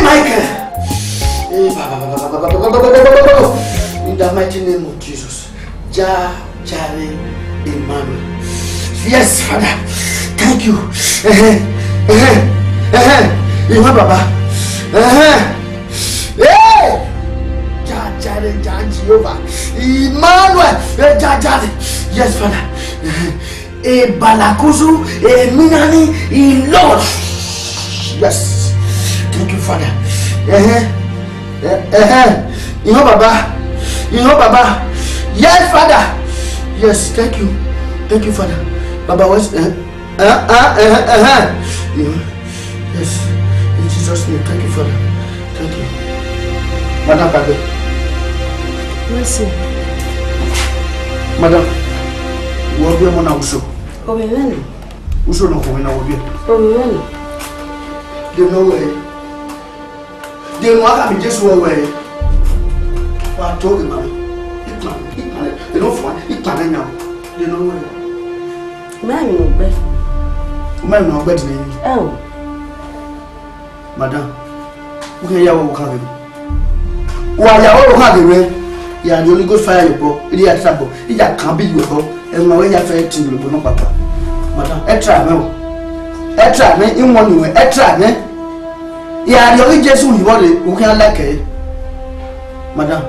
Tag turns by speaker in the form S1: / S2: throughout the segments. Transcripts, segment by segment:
S1: Michael. In the mighty name of Jesus. Charlie Emmanuel. Yes, Father. Thank you. Baba. Hey! Jehovah. Emmanuel. Yes, Father. Balakuzu. Minani. Lord. Yes. Thank you, Father. Baba. Yes, Father. Yes, thank you. Thank you, Father. Baba, what's Yes. In Jesus' name. Thank you, Father. Thank you. Madam Baba.
S2: Merci.
S1: Madam, what do you want to do?
S2: Obiwenu.
S1: Uso no kuwe na obi.
S2: Obiwenu.
S1: They know way. They know how to just way. What told him, mommy? They don't find it now. They know way.
S2: Man, no bed.
S1: Man, no bed.
S2: Oh,
S1: Madam, we can hear what we can do. While you have the rain, you are the only good fire you go. It is trouble. It can't be you go. And my way you feel to you, no papa. Madam, try me. Try me in one way. Try me. You are the only Jesus who can like it. Madam,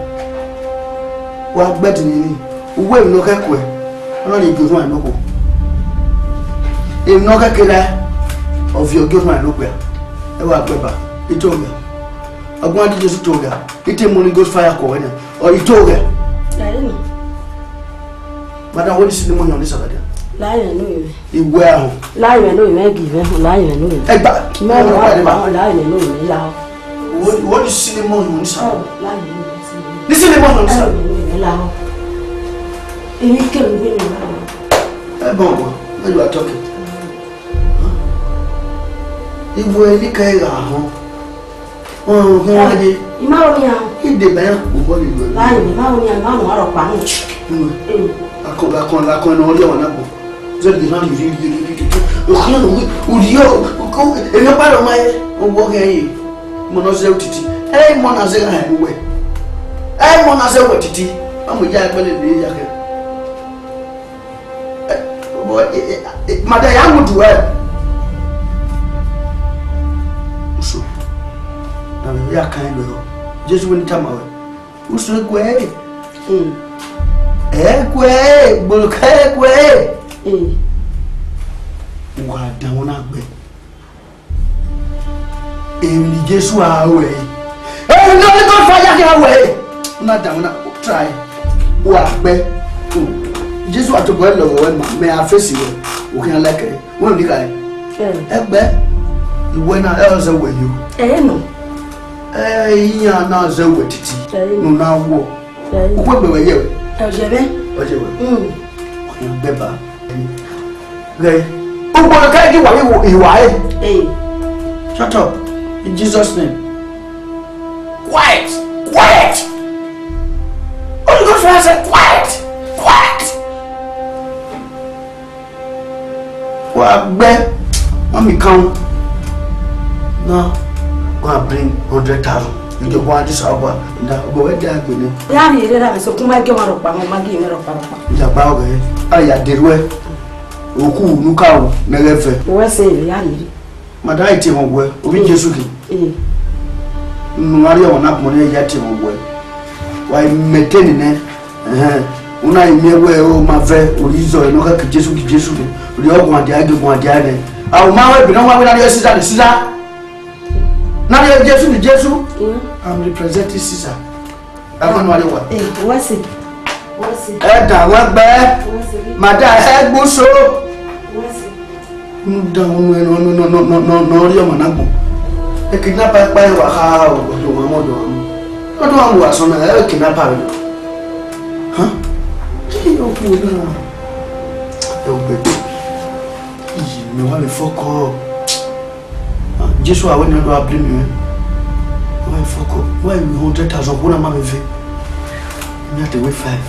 S1: what better than you? Who will no care? Only good one, no go. If no care of your good man, no care. He told me. I wanted just to told her. It only goes fire corner. Or he told her.
S2: I don't know.
S1: Madam, what is the money on this other day?
S2: Lie, I know you.
S1: You well.
S2: Lie, I know you. Maggie, lie, I know you.
S1: Hey, but
S2: Man, lie, I know you.
S1: What is the money on this other?
S2: Oh, lie, I know you.
S1: This is the money on this other.
S2: You can't win.
S1: Hey, Bongo, when you are talking. If we are looking at home. Oh, he the bear who bought it. I call all your number. Then the man you in a part of my walking. Monozel Titi. Hey, Monazel, anyway. Hey, Monazel, what Titi? I'm with Jack. Mother, I would do well. We are kind of just when come away. Who's the way? What down up with? Even just away. Hey, no, go fire away. Not down up, try. What, babe? Just what to go when may I face you? We can like it. When the guy, you went else away you.
S2: No.
S1: Yeah, now so with it. No, now walk. What were you? Beba. Who want to carry you while you are? Shut up. In Jesus' name. Quiet! Quiet! Only good friends say quiet! Quiet! Well, Ben, mommy come. No. Go and bring 100,000. You just want this hour. Go ahead there.
S2: Yeah, he did have so come and give her up.
S1: The bow. I did well. Oku, Nukau, Never.
S2: What's it?
S1: Madame, I tell you, we just looking. Maria will not money yet. Why, maintaining it? When I near where my very Urizo and Noka just with Jesus, we all want the idea of one day. Our mother, we don't want to see that. Now you're Jesus. I'm representing Caesar. I don't know what.
S2: What's it? What's it?
S1: That one bad. My dad had Busso.
S2: What's it?
S1: No, you're my a kidnapper by a how. What do I was on a kidnapper? Huh? Oh, baby. You want to fuck. Just why I wouldn't have blame you. Why fuck up? Why 100,000? What am I with? You have to wait 5.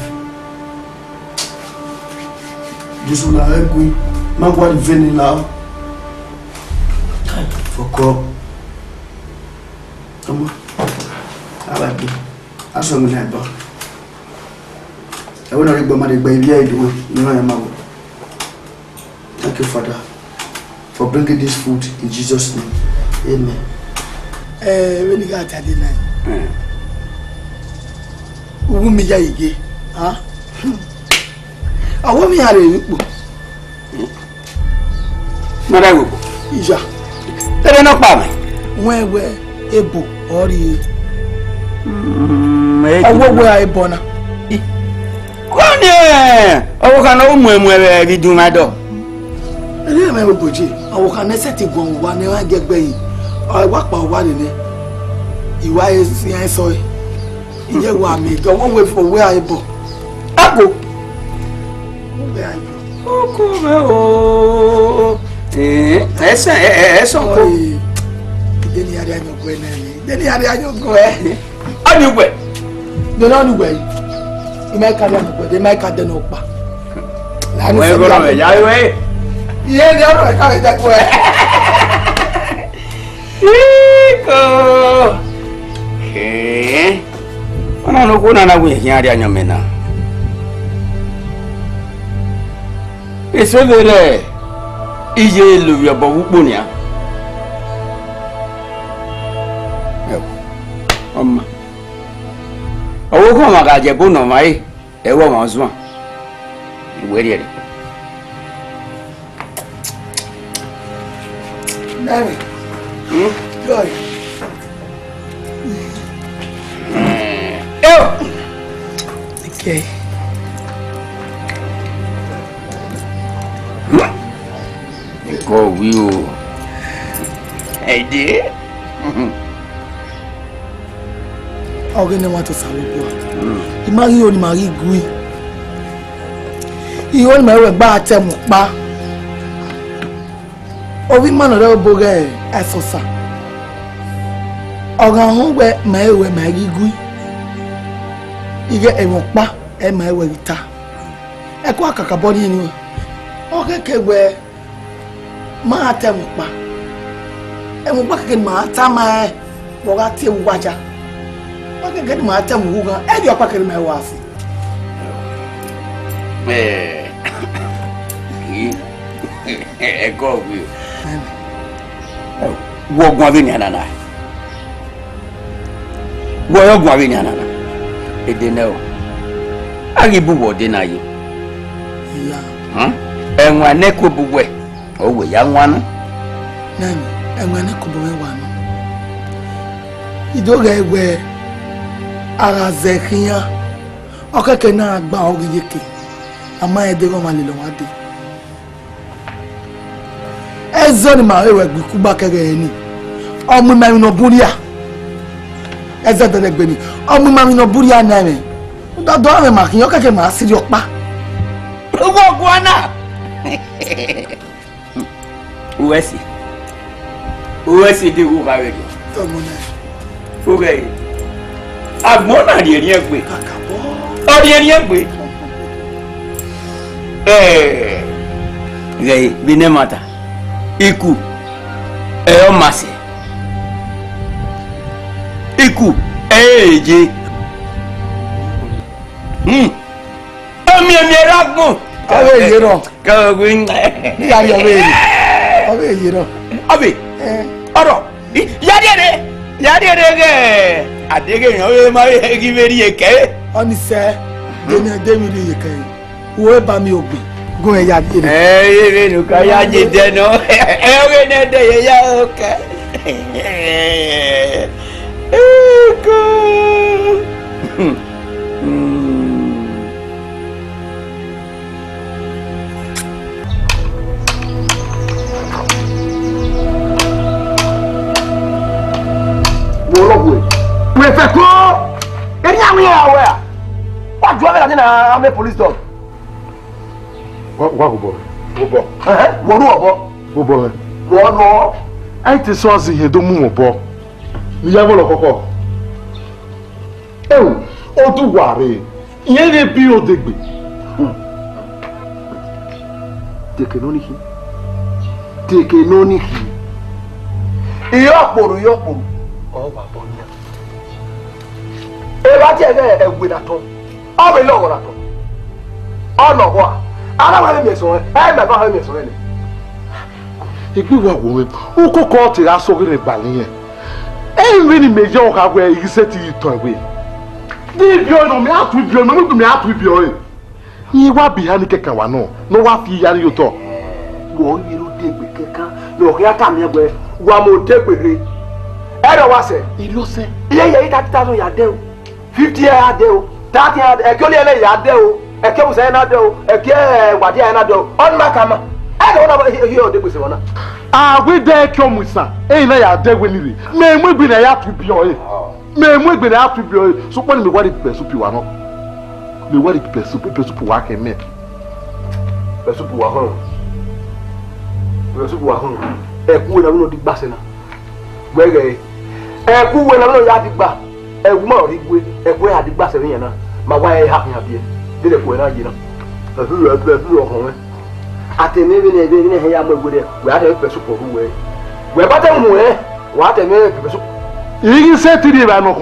S1: Just when I agree, my body very loud. Fuck up. Come on. I like it. I saw me like that. I want to read my baby. I do. You know, I'm out. Thank you, Father, for bringing this food in Jesus' name. Amen.
S3: When you got that night, who me jai? Huh? I want me are you.
S4: Marago.
S3: Ija.
S4: There no power.
S3: Where able or you? Where I born.
S4: One year. Oh, can no more do my dog.
S3: I remember Boji. I will can set it one I get by. I walk by one in it. You are I saw it. You want me go one way for where I bought. Apple.
S4: Oh, essa
S3: Oi. Deni ari anyo go na ni. Deni ari anyo go
S4: Anyo go.
S3: De no nu go yi. I mai ka no go, de mai ka de no pa. La ni
S4: se ya. Ya we.
S3: Ye de oro ka ja go
S4: Iko. Ona no ko na na go yin ari anyo mena. Eso vere. Iye lu yo bo wupo ni a. Ọmọ owó kọ́ ọmọ àgàjẹ̀ bó nà ọmọ ayé ẹwọ́ ọmọ ọ̀zọ́ ìwé rí ẹ̀rẹ̀.
S3: Nani? Joy. Okay.
S4: Ẹ̀kọ́ wí o. Ẹ̀dẹ́.
S3: Ogene want to salubo. Imari oni mari gui. Iho ni mewe gba atemu pa. Obi mano re boge esosa. Ogan ho we mewe mari gui. Ige emo pa e mewe rita. E ko akaka body ni. Okeke we ma atemu pa. Emo pa keke ma atama wo ga ti waja. Get my time who got any of packing my wife.
S4: Go with walk one in another. Well, go in another. They didn't know. I give you what deny you. Huh? And when neck will be wet. Oh, we young one.
S3: Nanny, and when I could be one. You don't get where. Ara zekiya okeke na agba ogiyeke ama edero malilo wade ezo ni marewe gbikuba kere ni omu mami no buria ezo de gbe ni omu mami no buria na me do ame makin okeke ma siri opa
S4: owo gwana uwesi di wo ba we
S3: to mo na
S4: okay Agbona di eri egbe. Ori eri egbe. Gay binemata. Iku. O mase. Iku. Eje. Omi ragbo.
S3: Awe yero.
S4: Ka gwin.
S3: Ya yo we. Awe yero.
S4: Abi. Oro. Ya de ge. Adege yan we ma egi veri eke
S3: oni se de mi ri eke wo ba mi ogbe gun eya de
S4: ye nu ka ya je de no we ne de ya oke eko
S1: We fe ko eri awon ya wa ju ame na ame police dog
S5: wa go bo
S1: wo ru obo
S5: wo
S1: no
S5: ai ti so azi he do mu obo ni ya bo lo koko o tu ware iye le bi o degbe
S1: tekenoni hi iyo poro
S6: Oh, Babonia. If I tell you, with a tongue, I will know what I told. Oh, no, what? I don't want to miss one. I never have missed one.
S5: If you were woman, who could call to us over the Ballion? Every major have where you said to you to away. Did you know me out with your no me out with your you were behind the Kawano, no what you talk.
S6: Go, you dig with Kaka, no, here come your way. One more take with me. I don't want to say, you say, yeah, that's what you do. 50 years I do, 30 years, a collier I do, a comes I do, a care, what I do, on my camera. I don't know what you do with one.
S5: Ah, we there come with her. Ain't I there when you may we be there to be your may we be there to be your so when we want it per soup you are not. We want it per soup work and make.
S6: Per soup are home. Per soup are home. A cool and no big bassina. Where a cool and no yard back. A woman, a way at the bassina. My wife happy here. Did a point I know. A few of home. At the maybe they didn't have a good we had a person for who way. We're better way. What a person.
S5: He said to the Rano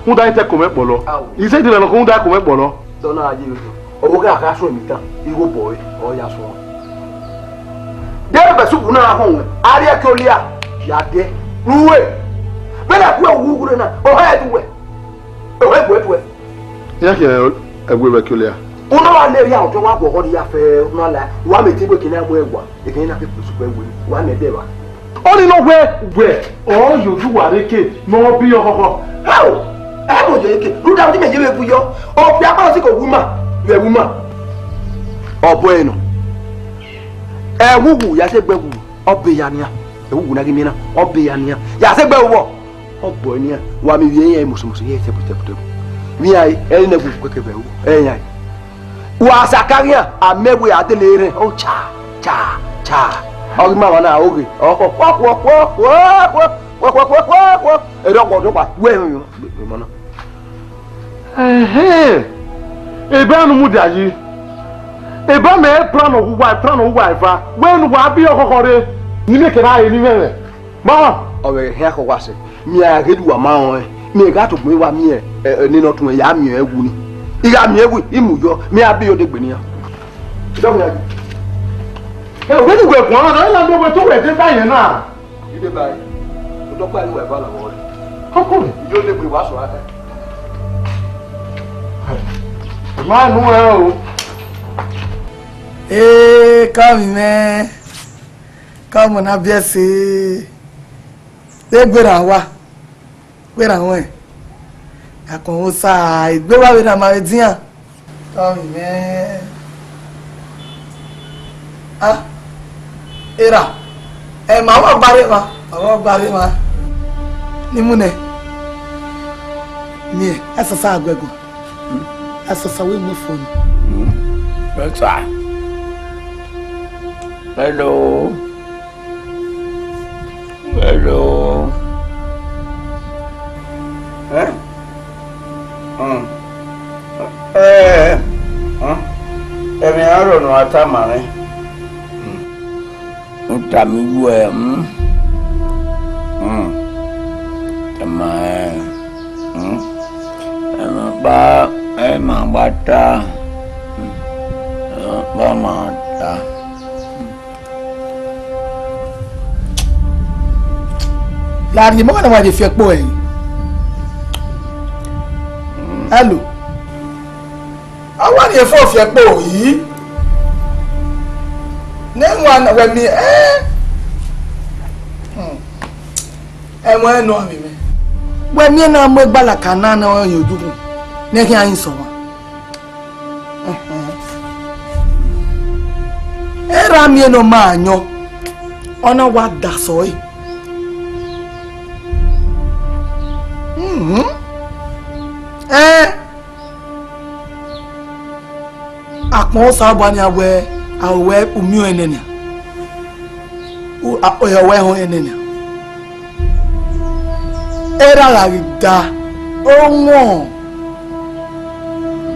S5: who died a comet bolo. He said to the Rano that comet bolo.
S6: Don't I give you? Oh, I can't show me. You go boy or your son. There was soup now home. Aria Colia. Yade. Who way? When I go, who would not? Oh, I do it. Oh, wait.
S5: Yes, I will peculiar.
S6: Uno wa le ya ojo wa go ya fe no la wa me ti bo kini amo egwa e kini na pe super we wa me de wa
S5: only no where all you do are ke no bi yo koko
S6: how e mo je ke lu da ti me je we bu yo o bi apa si ko wuma we wuma obo eno e wuwu ya se gbe wu obe ya nia e wuwu na gimi na obe ya nia ya se gbe wo obo nia wa mi wie ye musumusu ye se puteputepu mi ai e na gu kweke be wu e yan wa sakaria amewe adelere o cha o ma wana oge o ko e ro ko do pa we mo na
S5: e ba no mu daji e ba me plan of wife when wa bi okokore ni me kera ye ni me ma
S6: o we he ko wase mi a gedu wa ma on mi ga to mi wa mi ni no tun ya mi ewu ni iga mi ewu imuyo mi abi yo de gbe niyan do ya
S5: e we ni gbe fun na la do to we de bayen na
S6: ide bayi to do pa ni we ba la wo re
S5: koko
S6: yo de gbe wa so ate
S5: ma nu e o
S3: come me come na biese de gbera wa gbera won akon o sa igbe wa we na ma dian come me era e ma wa gbare ma ni mu ne ni asasa agwego asasa we mo phone
S4: better hello Emi aro no atamare. Utami we Tamae. Emang bata. Mata.
S3: La ni mo na wa je fi epo e. Hello. Awa ni e fo fi epo yi. Ne nwa na we mi mo no mi me. We mi na mo gbala kana na o yoju kun. Ne ki ayin so wa. Era mi no ma anyo. Ona wa da so yi. Akpon sabani awe umio enenia. Oyawe ho enenia. Era la da onwo.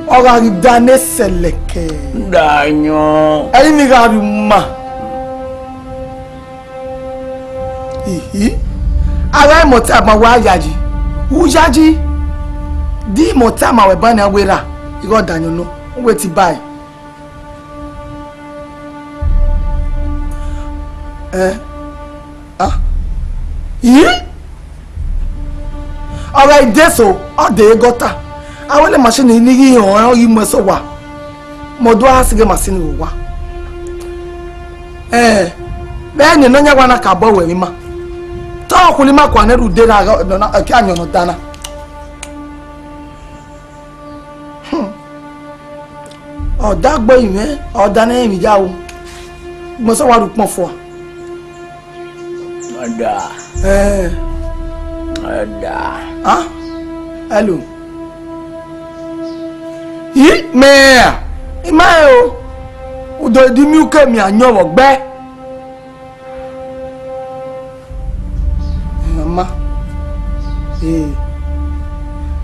S3: Oga da ne seleke.
S4: Danyo.
S3: Ayi mi ga ma. Ara mota ma wa yaji. Ujaji. Di mota ma we bana wera. Igo danyo no. Wait buy. Alright, so all day gota. I want a machine in the or you must wa. Modo has to get machine wa. Then you know you want a cabo with him. Talk with him, I can't do that. I can't know Dana. Oh, that boy, man, or Dana, me, Yao. Must have look more for.
S4: Ada.
S3: Hello. Me. Imayo. Udo di mi uke mi anyo ogbe. Mama.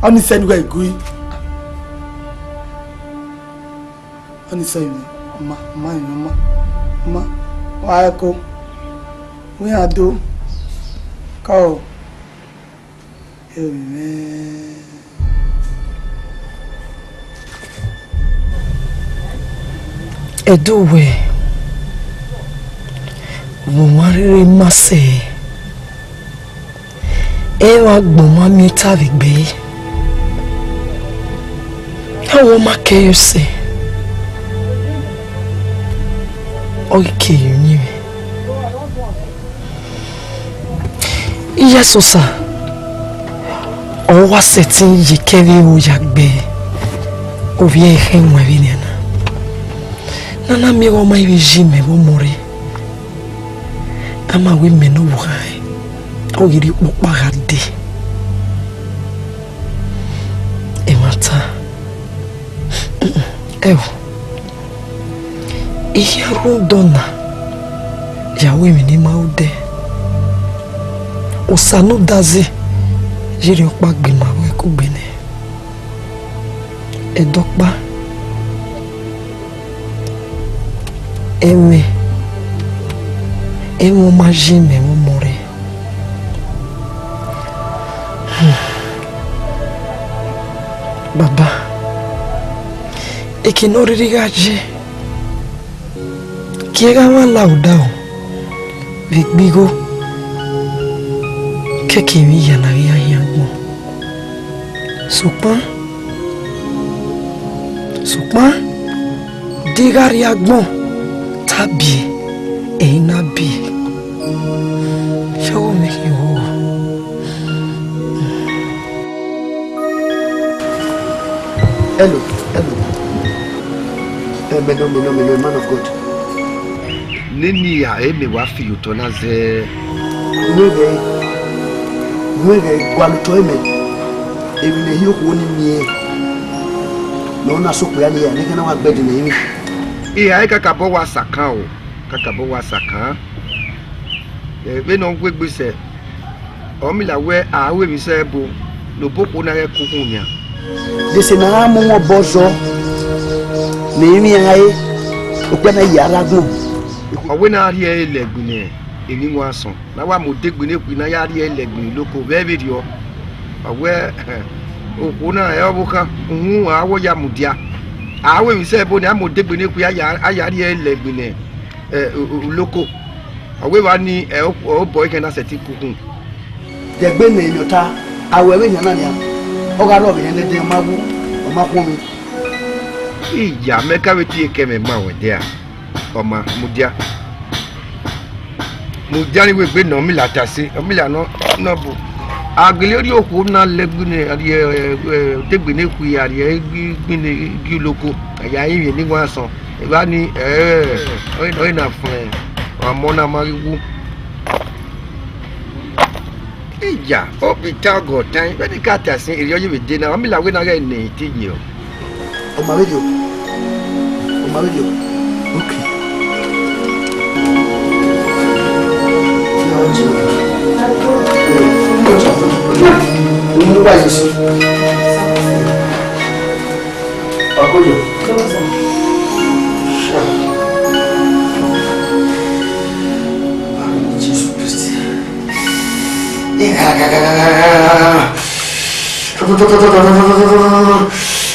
S3: Oni said we agree. Oni said mama. Why go? We are do. Go. Amen.
S7: Edowe. Mumariri mase. Ewa gboma mi tavigbe. Ewo make you say. Okay, you knew. Yes, sir. O wa setting ye keri o yagbe. O vie hen wavinena. Nana mi o mai regime wo more. Ama we me no wai. O yiri okpagade. E mata. Ihe rundona. Ya we me ni maude. Osanu daze jiri okpa gbima we ku gbene edokpa eme majime mo more baba ekinori gaje kiega wa laudao vigbigo keke mi yana ya yango supa digari agbon tabi einabi show me you
S1: hello me man of God
S6: nini ya eme wa fi utona ze Mwege gwaluto eme Ebile hiyo kuoni miye Naona soku yani ya Nige na wagbedi na imi Iya kakabo wa saka o Kakabo wa saka Ebe na ngwegbe se Omila we awe mi se ebo Loboko na ye kukunya Dese na hamu mwa bozo Na imi ya hae Okwe na yara gno Owe na ariye elegbine Eni mwason na wa mo degbine ku na yari elegbin loko bebe dio awe okuna e obuka awo ya mudia awe mi se bo ni mo degbine ku yari elegbin loko awe wa ni o boy ke na seti kukun degbe na enyota awe we yana ya o ga ro bi en de magu o makun mi iya meka we ti ekeme ma we dia oma mudia mo jani we gbe no mi latase mi la no bu agele ori oku na legbine ari degbine ku ari gbine gi loko aya yin ni wa san e ba ni o na fun amo na mariwu ija o bi ta go tan be ni ka ta sin iri oye be de na mi la we na re ni ti yin o ma radio okay Jesus Christ. Yeah.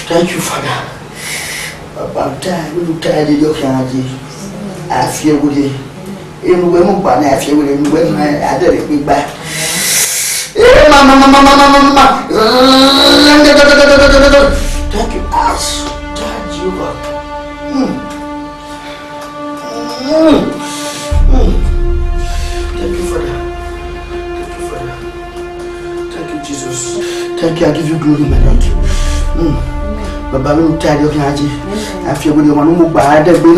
S1: Thank you, Father. I'm tired. I'm tired of your energy. I feel with you. In women, but I feel with you when I did it back. Thank you, ass. Thank you, God. Thank you, Father. Thank you, Father. Thank you, Jesus. Thank you. I give you glory, my Lord. Baba, I'm tired of your energy. I feel with you. I'm not bad. I've been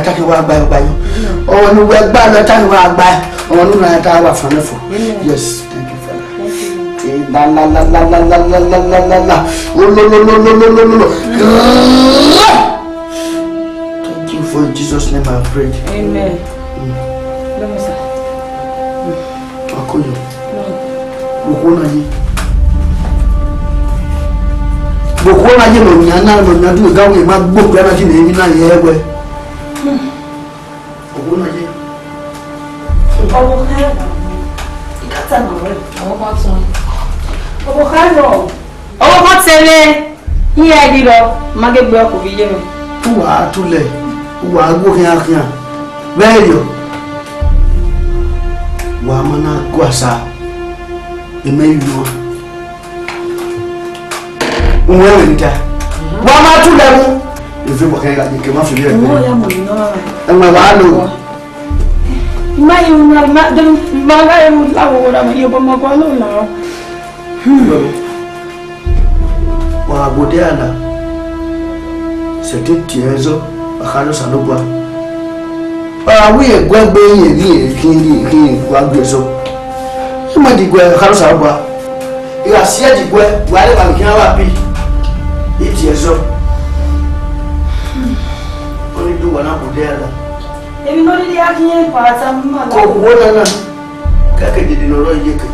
S1: talking about by. Oh, no, we're bad. I'm talking about by. Oh, no, I'm talking about from the. Yes, thank you, Father. La la la la la la la la la la la. Oh, no, no, no, no, no, no, no. Thank you for in Jesus' name I pray.
S2: Amen.
S1: Akoyo. Bokona je no nyana no nyadu gawe ma gbogbo na ji na emi na ye ewe. Bokona je.
S2: Obo kaya. Ikata na we. Obo ko tun. Obo kaya lo. Obo ko tele. Here di lo. Mage gbe ko bi ye mi.
S1: Tuwa tule. Wa go kian. Beyo. Wa mana kwasa. Emeyo. Uwe nita. Wa ma tule mu. Ife bo kan ga ke ma fi le.
S2: Oh ya mo no.
S1: Enwe wa lo.
S2: Ma yu na ma dem ma ga yu la wo ra ma yo bo ma ko lo la. Wa gode ana. C'était tiezo akano sanogwa. Wi egwegbe yin ri kin wa gbeso. Mo di gwe akano sanogwa. Ira sie di gwe wa le ba mi kin wa bi. Tiezo. Oni du wana gode ana. Ebi no di akin pa ta ma
S1: Ko wona na. Ka ke di no ro yeke.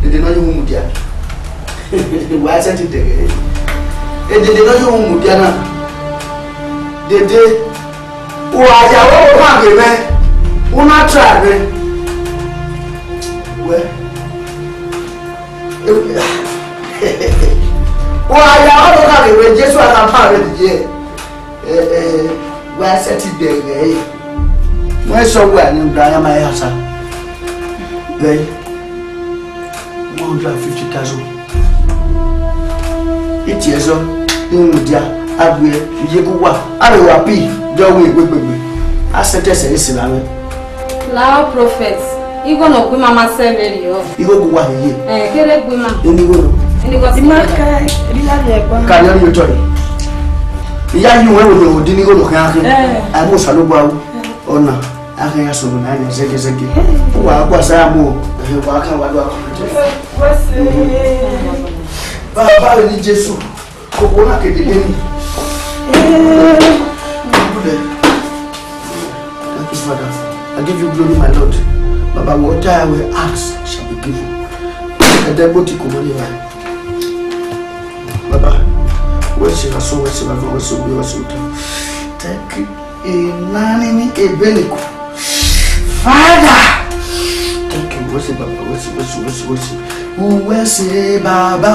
S1: Dede no yu mu dia. Wa se ti de. Dede no yu mu dia na. Dede o ayawo o ma ge me. Una try me. We. O ayawo o ka ge me Jesu ata pa re di je. Wa se ti de ge. Wọ́n sọ wà ní Ibrahim Ayasa. Bẹ́ẹ̀ 150,000. Ìtì ẹ̀sọ́ nínú ìdíà àgbẹ̀ ìyẹ́kúwà àrẹwà pì jọ́wọ́ ìgbégbègbè. A sẹ́tẹ̀sẹ̀ ìsìn láwẹ́.
S2: Lao prophet. Igo no gbe mama serve yo.
S1: Igo gbogbo àyè.
S2: Kere gbe ma.
S1: Enigo no.
S2: Enigo ti ma ka ri la le gba.
S1: Kàlẹ́ ní ọjọ́ yìí. Ìyá yìí wọ́n wò ó dín ní gòlò kan ákín. Àìmọ̀ sàlógbà ọ̀nà. Akan ya so na na zege wa kwa samu wa kan wa do baba ni Jesu ko na ke de ni thank you, Father. I give you glory, my Lord. Baba, what I will ask shall be given. The devil to come on. Baba, where's your soul? Where's your voice? Where's your thank you. Nani ebeleko. Father, thank you. What's it, Baba? What's it? Where's it, Baba?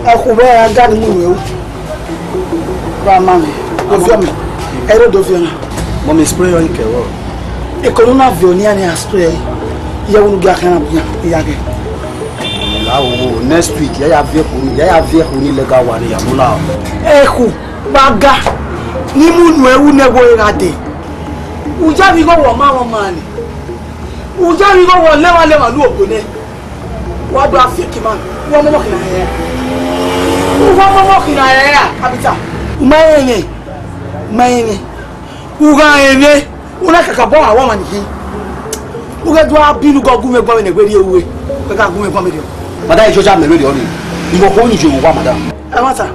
S1: Aku ba ga ni mu we. Ba ma mi. Do fi mi. Ero do fi na. Mo mi spray on ke wo. E ko na vionia ni spray. Ya wonu ga kan na ya ke. Lawo next week ya vie ko ni lega wa ni ya mo la. Eku baga ni mu nu ewu nego irade. Uja mi go wo ma ni. Uja mi go wo lewa lu ogone. Wa do afiki man. Wo mo kina he. Wo mo kina he ya kapita. Mayenye. Uga ene. Una kaka bo awon man ki. Uga do abinu go gume gbo ne gbe ri ewe. Kaka gume gbo me ri. Madam Joja me lori oni. Ibo ko ni jowo wa madam. E mata.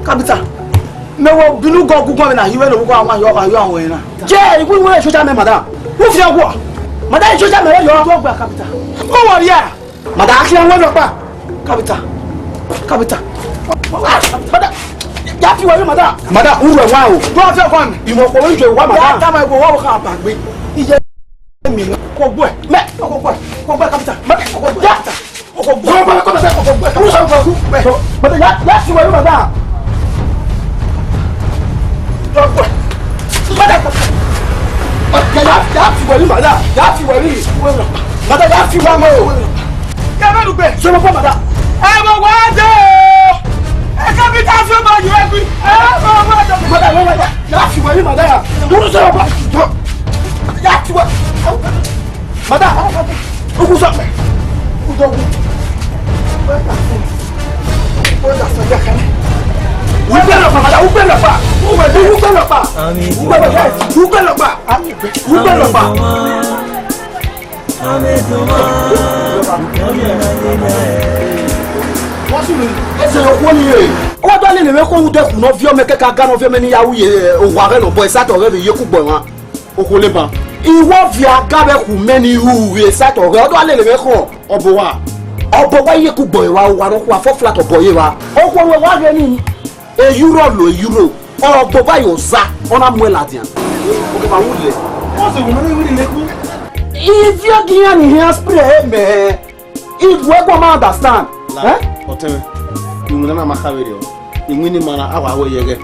S1: Kapita. Me wo binu go gugun me na hiwe lo gugun awon yo awon ena. Je ibu wo Joja me madam. Wo fi agwo. Madam Joja me yo go gba kapita. Mo wo ri a. Madam aki awon lo pa. Kapita. Madam.
S3: ya fi wọlé madam.
S6: Madam, who are wow?
S3: Tó a fẹ́ kọ́ mi.
S6: Ìmọ̀ kò ń jẹ wá madam.
S3: Yà á dáma ẹ̀kọ́ wọ́n kọ́ àbàgbé. Iye mi ni kò gbọ́ ẹ̀. Mẹ́ ọkọ̀ gbọ́ ẹ̀. Kò gbọ́ ẹ̀ kápítà. Mẹ́ ọkọ̀ gbọ́ ẹ̀ kápítà. Ọkọ̀ gbọ́ ẹ̀ kápítà. Ọkọ̀ gbọ́ ẹ̀ kápítà. Madam, ya fi wọlé madam. Madam, ya fi wọlé madam. Ya fi wọlé. Madam, ya fi wọlé. Yà bẹ́ẹ̀ ló gbé. Sọ́nà fún madam. Ẹ bọ̀ wá dé o. Ẹ kápítà fún ọmọ yìí ẹgbẹ́. Ẹ bọ̀ wá dé. Madam, ya fi wọlé madam. Dúró sọ̀rọ̀ bá. Ya fi wọlé. Madam, o kú sọ̀pẹ̀. O dọ̀gún. Ìwọ fi agabe ku meni hu ye sato re odo ale le me ko obo wa ye ku boy wa ro ku afọ flat boy wa o ko we wa ge ni euro lo euro obo ba yo za ona mu latian o ko ba wule o se wo me ni le ku if you give me here spray me if we go ma understand
S2: Otewe ni na makawere o ni ni mana awa we yege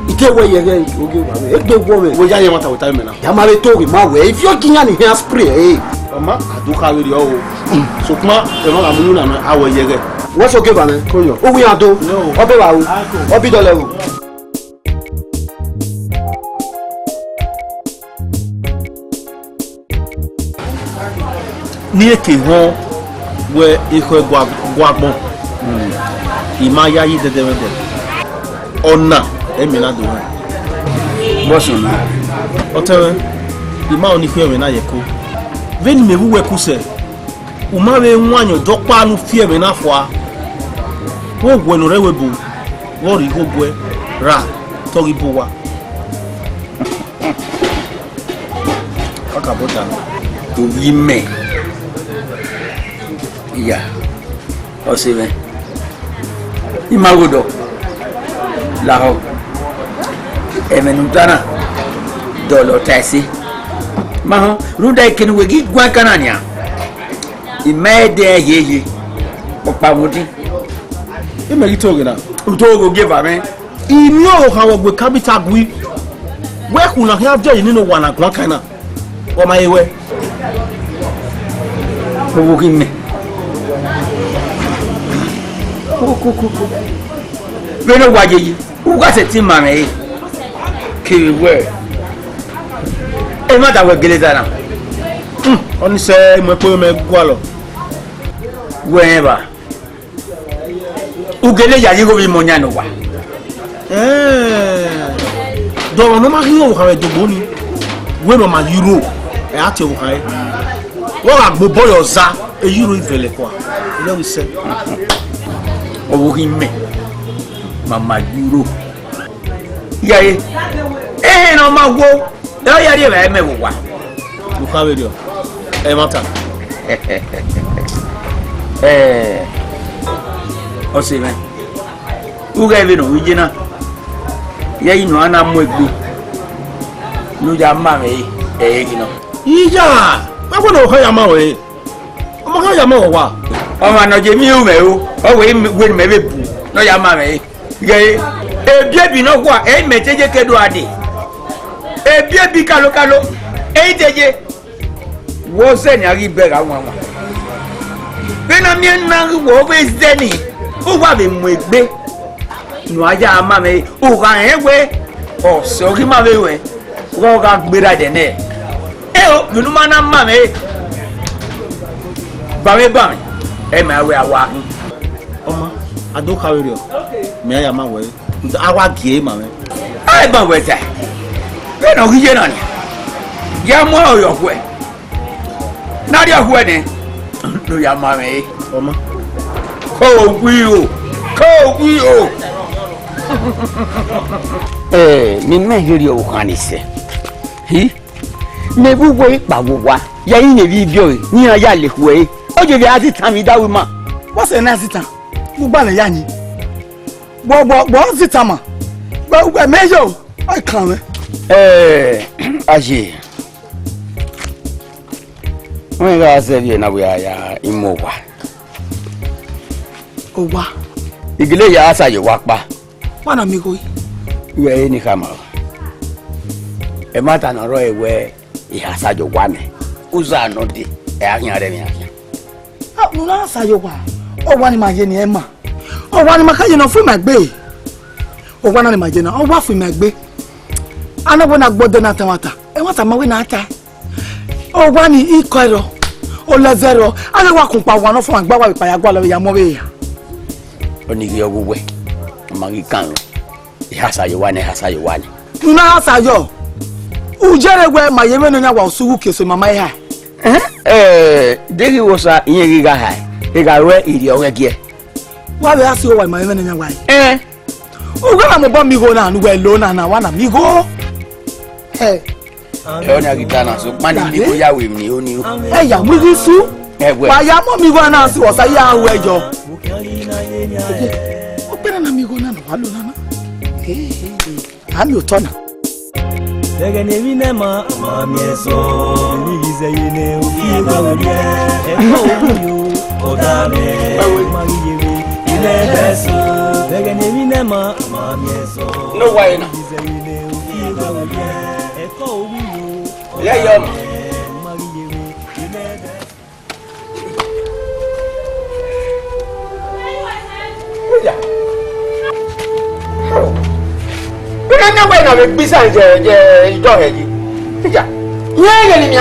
S3: ike we yege oge wa we egbe wo me
S2: wo ya ye mata wota me na
S3: ya ma be to ma we if you give me here spray
S2: Mama, aduka wiri o. So kuma e ma mu na awo yege.
S3: Wo so ke ba me?
S2: Koyo.
S3: O wi ado. O be wa o. O bi dole o.
S2: Ni eke won we iko gwagbon. Ima ya yi dede Ona emi na do.
S4: Boso na.
S2: Otewe. Ima oni fi emi na yeko. Veni me wuwe kuse umawe nwanyo dokpa anu fie me na fwa wo gwe no rewe bu wo ri go gwe ra to ri bu wa aka boda
S4: To be me. Yeah. O se ve. Imagodo. La ho. Emenutana. Dolo tasi. Maho, ruda ikenu wegi gwa kanania. Imede yeye. Opa wodi.
S2: Ime gitoge na.
S4: Utogo give ame.
S2: Imi o ha wogwe capital gwi. We ku na ha je ninu wana gwa kana. O ma ewe.
S4: Bobo kimme. Beno wajeji. Uga se tin mame. Kiwe. E ma ta we geleza na.
S2: Oni se mo pe me gwa lo.
S4: Weba. Ugele ya yigo bi monyano wa.
S2: Do no ma hiyo ha we dogbo ni. We no ma euro. E ati o ha e. Wo ga gbo boyo za e euro ivele kwa. Ile wi se.
S4: Owo himme. Mama euro. Yaye. No ma wo. Do ya ri ba me wo wa.
S2: Lu ka we dio. E mata.
S4: O se me. Uga bi no ujina. Ya ino ana mo egbe. Lu ja ma me gino.
S2: Ija. Ma ko no ha ya ma we. Omo ha ya ma wa.
S4: O ma no je mi u me o. O we me be bu. No ya ma me. Ye bi no kwa e meteje kedo ade. Bi kalo e teje. Wo se ni ari bega won wa. Bena mi na wo be zeni. O wa be mo egbe. Nu aja ama me o ga ewe. O so ki ma be we. Wo ga gbera de ne. O binu ma na ma me. Ba me. E ma we awa.
S2: Oma ado ka we dio. Me ya ma we. Awa gie ma me.
S4: Ai ba we ta. Bena o gije na ni. Ya mo o yo kwe. Na dia kwe ni. No ya ma me.
S2: Oma.
S4: Ko gwi o. Mi me hiri o kan ise. Hi. Ne bu wo ipa wo wa. Ya yin ne bi bio ni ya le hwe. O je bi ati tan mi dawo ma.
S3: What's a nice time? Gbogbo na ya yin. Bo zita ma. Well, Major, I come.
S4: Aji. When you are saying we are immobile.
S3: Oh, what?
S4: Igile ya asa you walk back.
S3: One amigo.
S4: You are any camera. A matter no roy where he has had your one. Uza no di.
S3: No, no, say you wa. Oh, one imagine Emma. Oh, one imagine no free my bay. Oh, one imagine. Oh, what free my bay. I know when I bought the natamata. And what am I win at? Oh, one e coiro. Oh, la zero. I know what compa one of my bawa by a guala yamoe.
S4: Only your way. Among can. He has a one, has a one.
S3: No, say you. Ujere where my yemen was so kiss my hair.
S4: There was a Yega high. He got where idiot here.
S3: Why they ask you why my women in your wife? Oh, well, I'm a bomb go now, well, alone and I want to go. Hey,
S4: Gitana, so money people ya with me, only you.
S3: Hey, I'm with you, Sue. Why, I'm on me one answer was a year away, Joe. Open an amigo now, I'm your turn.
S8: Nevinema, mamma so, Lizayne, Odame, Nevinema, mamma so,
S4: no way. Yeah, I'm not going to be beside the door. Yeah, getting me.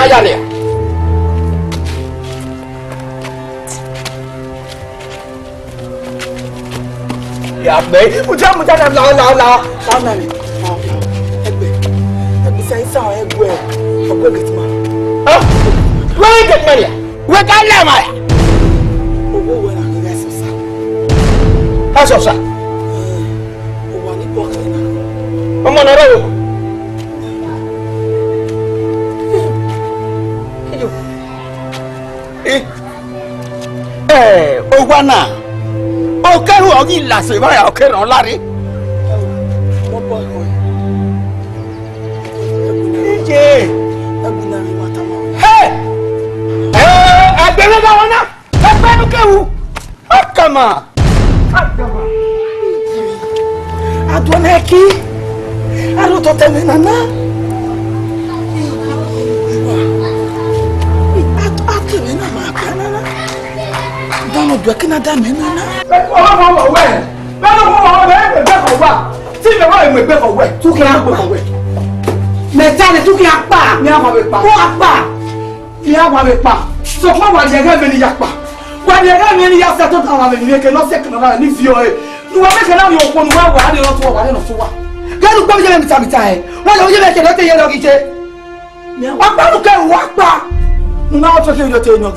S4: Yeah, baby, put up with that. La.
S3: Family. Besides, I wear a wicked man.
S4: Oh, where get money? Where can I lie?
S3: Oh, when I'm the rest of that.
S4: How's your son? I'm on a road. Oh, one. Okay, who are you last? Okay, no, Larry. Hey, I don't know. Come on.
S3: I don't know. I don't know. Don't do Canada, man. So come on, you have many yakpa. When you have many yaks that don't have any, you cannot second around if you are. You are making out your phone well, I don't know what I don't know. Get to come here and time. Why don't you make a letter yellow? I'm not going to walk back. Now, to hear your tail, no,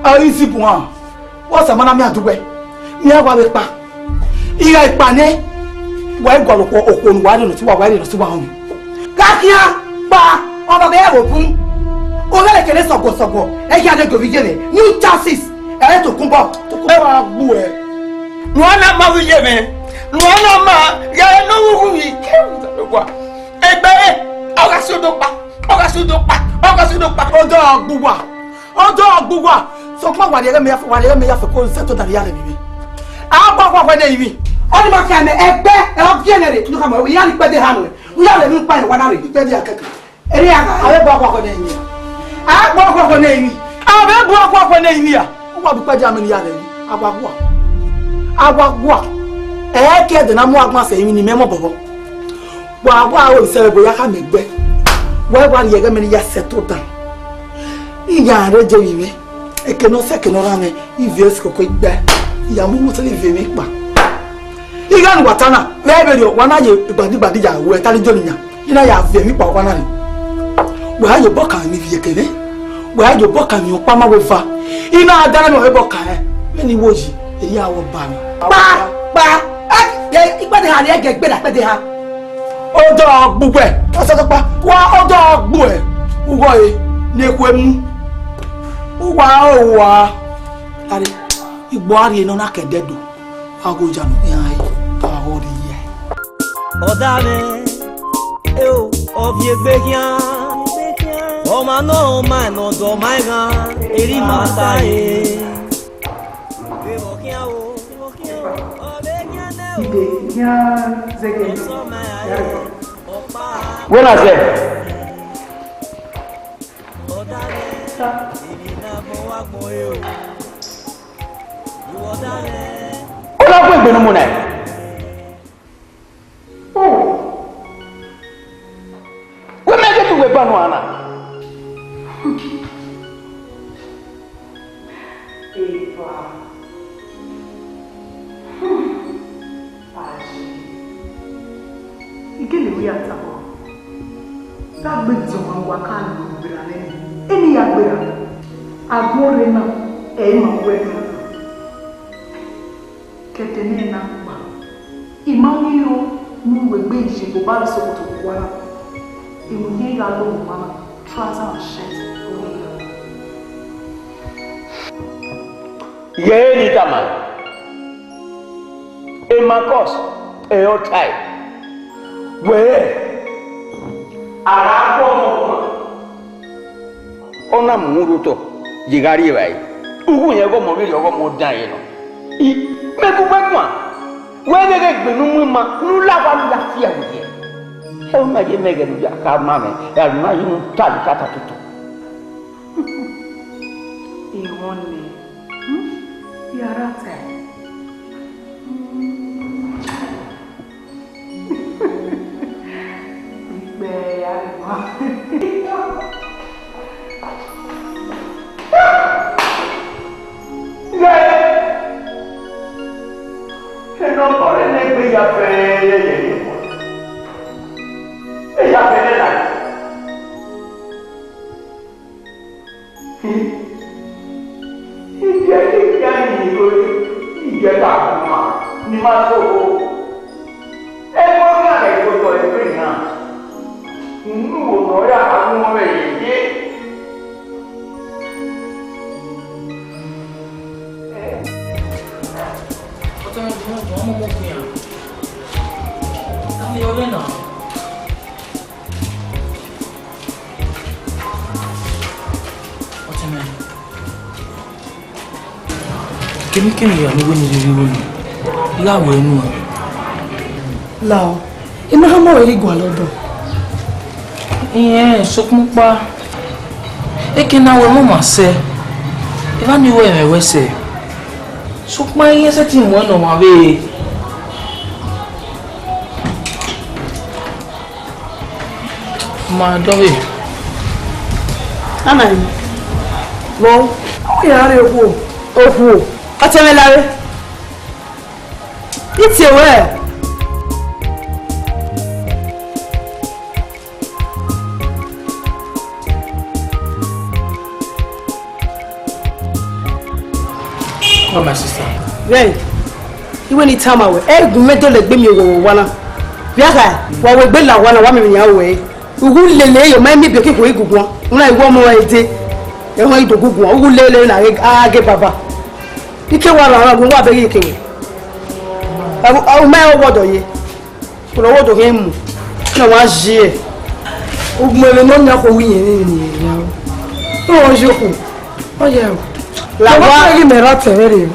S3: ah, easy point. What's a man I'm to wear? Near what back. Here I pane. Why go on why don't you why don't you want me? Kakia, ba, on the air open. Oh, like a less of Gosogo. I can't go begin. New chances. I had to come back to go.
S4: One of my women. One of my, yeah, no, we killed the one. A bear. Ogasudopa. Oh, dog, Bua. So come on, you may have for cold settle than the enemy. I'll go when they be. Only my can a bear of generate. Look, we are by the hammer. We are the new pine 100. I will walk on the name. I walk on the name. I will walk on the name. What do Pajamani? I walk. I can't the number of my saying in memorable. Well, I will celebrate. I can make bread. Why one year many years settled down? Yeah, Reggie. I cannot second around if you quick back. Yamusa live in it. You got Watana, maybe one eye, but the body are where Talijonia. You know, I have very power one eye. Where are your book and if you can? Where are your book and your palma with her? You know, I don't know a book. Many was a year of ban. Bah, if I get better, but they have. Oh, dog, boy. What's up? Wow, dog, boy. Boy, Nequem. Wow, you body no knock a dead. I'll go down. I hold it.
S8: Odame, eu ovie begian. Oma no man no do my gan, eri mata e.
S4: Buenas noches. Hola, pues, bueno, mona. We make it to we banana.
S9: Ikele wi atabo. Ka gbe jomo wa kan lo bira le. Eni ya gbera. Agbore na e ma we na. Ketene na pa. Imani yo nu we gbe ise go ba so to wa na. Imuye ya lo mama. Trouser and shirt.
S4: Yeni tama. E makos e otai. Where Arapo Ona Muruto, Yigari way. Ugu Yago Mori or more dying. Mekuma, where they get the Numa, Nula, la fear with you. How much you make a car mammy, and now you tell Catatutu.
S9: You want me? You are outside.
S7: Kini ya ni woni ri woni lawo enu
S3: lawo ina ha mo ri gwa lodo
S7: sokun pa ekena we mo ma se eba ni we me we se sokun yin se ti mo no ma be ma do we
S3: ana ni bo ya re ofu Atemelawe. It's your way.
S7: Oh, my sister.
S3: Right. You need time away. Eh, you made the baby wana. Biaka, wa we be la wana wa me nya we. Ugu lele yo mai mi be ke ko igugun. Una iwo mo ede. E won idogugun. Ugu lele na age baba. Ike wa la gun wa be ike we. O mai o wodo ye. Ko lo wodo ke mu. Na wa ji. Ugun me no nya ko wi yen ni ya. O joku. O ye. La wa ri me ra tere.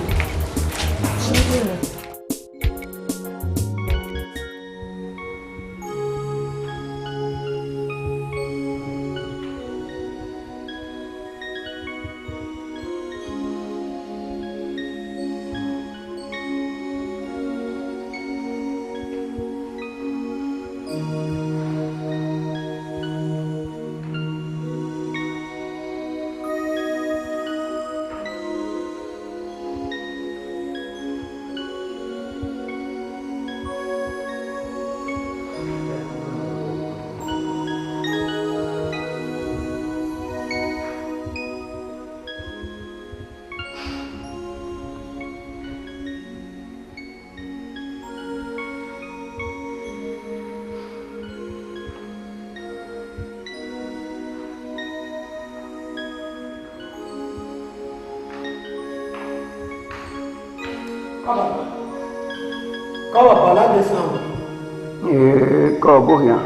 S4: Ko buhnya.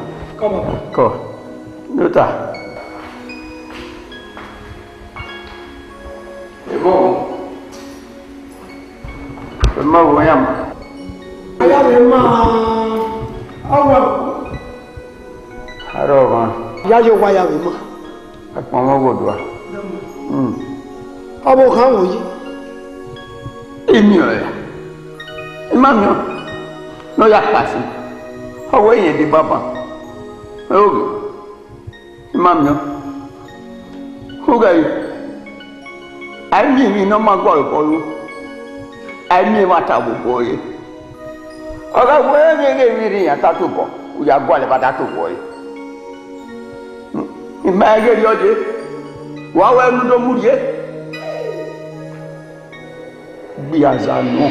S4: Ko. Nuta. Mau ayam.
S3: Ayam awal.
S4: Haro kan.
S3: Ya yo ayam ma.
S4: Apa mau bodua?
S3: Abo kan oyi.
S4: Emi o ya. Imamio. No ya kasi. Owo yen di baba. Ogo. Imamio. Oga yi. Ai mi no ma gbo ipolu. Ai mi wa ta gbogbo yi. Oga wo mi ri yan ta to bo. Uya gbo le bada to bo yi. Ima ge ri oje. Wa wa nu do mu ye. Bi azanu.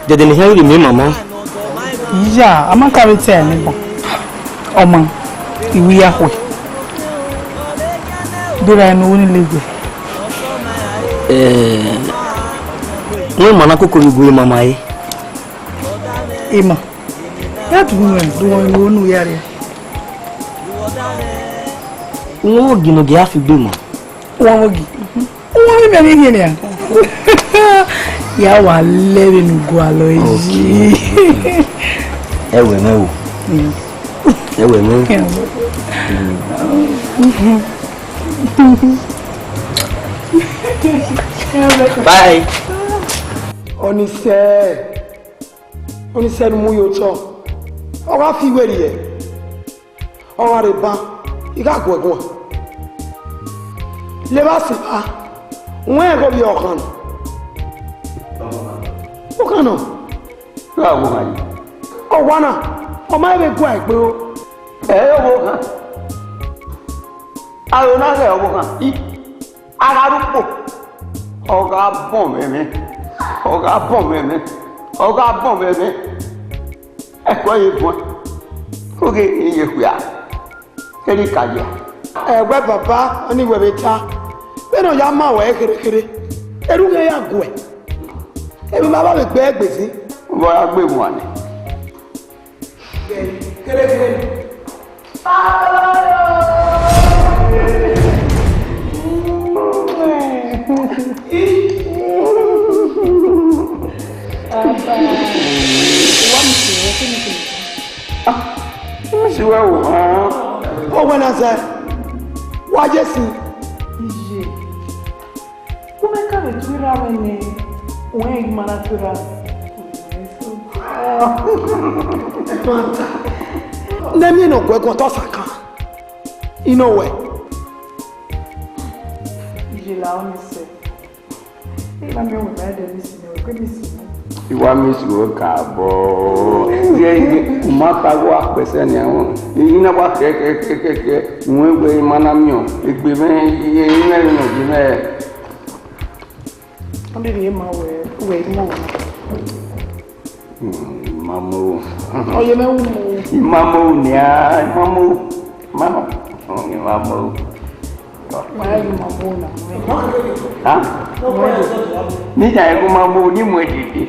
S8: Dede ni heri mi mama.
S9: Ya, ama ka rete ni bo. Ọmọ ìwé ahwe. Dora no woni lego.
S8: Ni mana kokori gwe mama yi.
S9: Ima. Ya tuwe do wonu yare.
S8: Wo gino ge afi gbe mo.
S9: Wọ́n wogi. Wọ́n mi ni ni ya. Ya wa lere ni go alo yi.
S8: Ewe mewo. Ewe mewo. Bye.
S3: Oníṣẹ́ ni mú yóò tọ́. Ọwá fi wèrè yẹ. Ọwá rẹ̀ bá. Ìgá àgbẹ̀gbọ̀n. Lé bá sì bá. Wọ́n ẹ̀kọ́ bí ọkàn nù. Ọkàn nù.
S4: Láwọn àyè.
S3: Ọwá náà. Ọmọ ẹ̀rẹ̀ gbọ́ àìpé ó.
S4: Ọwọ́ kan. Àwọn náà rẹ̀ ọwọ́ kan. Arárúpò. Ọ̀gá bọ̀ mẹ́mẹ́. Ọ̀gá bọ̀ mẹ́mẹ́. Ọ̀gá bọ̀ mẹ́mẹ́. Ẹ̀kọ́ yìí fún ẹ. Oge iye kùyà. Kẹ́lí kàjẹ́.
S3: Ẹ̀gbẹ́ bàbá oníwẹ̀rẹ̀ ta. Bẹ́ẹ̀ni ọ̀yá máa wọ̀ ẹ́ kérékéré. Erúgẹ́ yà gùn ẹ̀. Èmi bàbá mi gbé gbèsè.
S4: Bọ́lá gbé wọn ni.
S3: Kérékéré. Oh, when I said, why just see?
S9: Como é que a gente vira when you manatura?
S3: Let me know where got us a car. You know where?
S9: Ijela on se. Ela me o bad this no good this.
S4: Ìwà mi sì wọ́n kà bọ̀ ẹ́ má pàgọ́ àpẹsẹ̀ ni àwọn iná wà kẹ́kẹ́kẹ́kẹ́ ìwọ̀n ìgbẹ́ ìmọ̀nà mìíràn ìgbẹ́ iye iná ìrìnà jù mẹ́ẹ̀.
S9: Wọ́n lè rí máa wẹ̀ mọ́ wọn.
S4: Ìmàmó.
S9: Ọyẹ mẹ́wùn mọ́.
S4: Ìmàmó ni a ìmàmó ìmàmó.
S9: Máa yẹ ìmàmó náà.
S4: Níjà ẹ̀kú máa mú onímọ̀ èdèdè.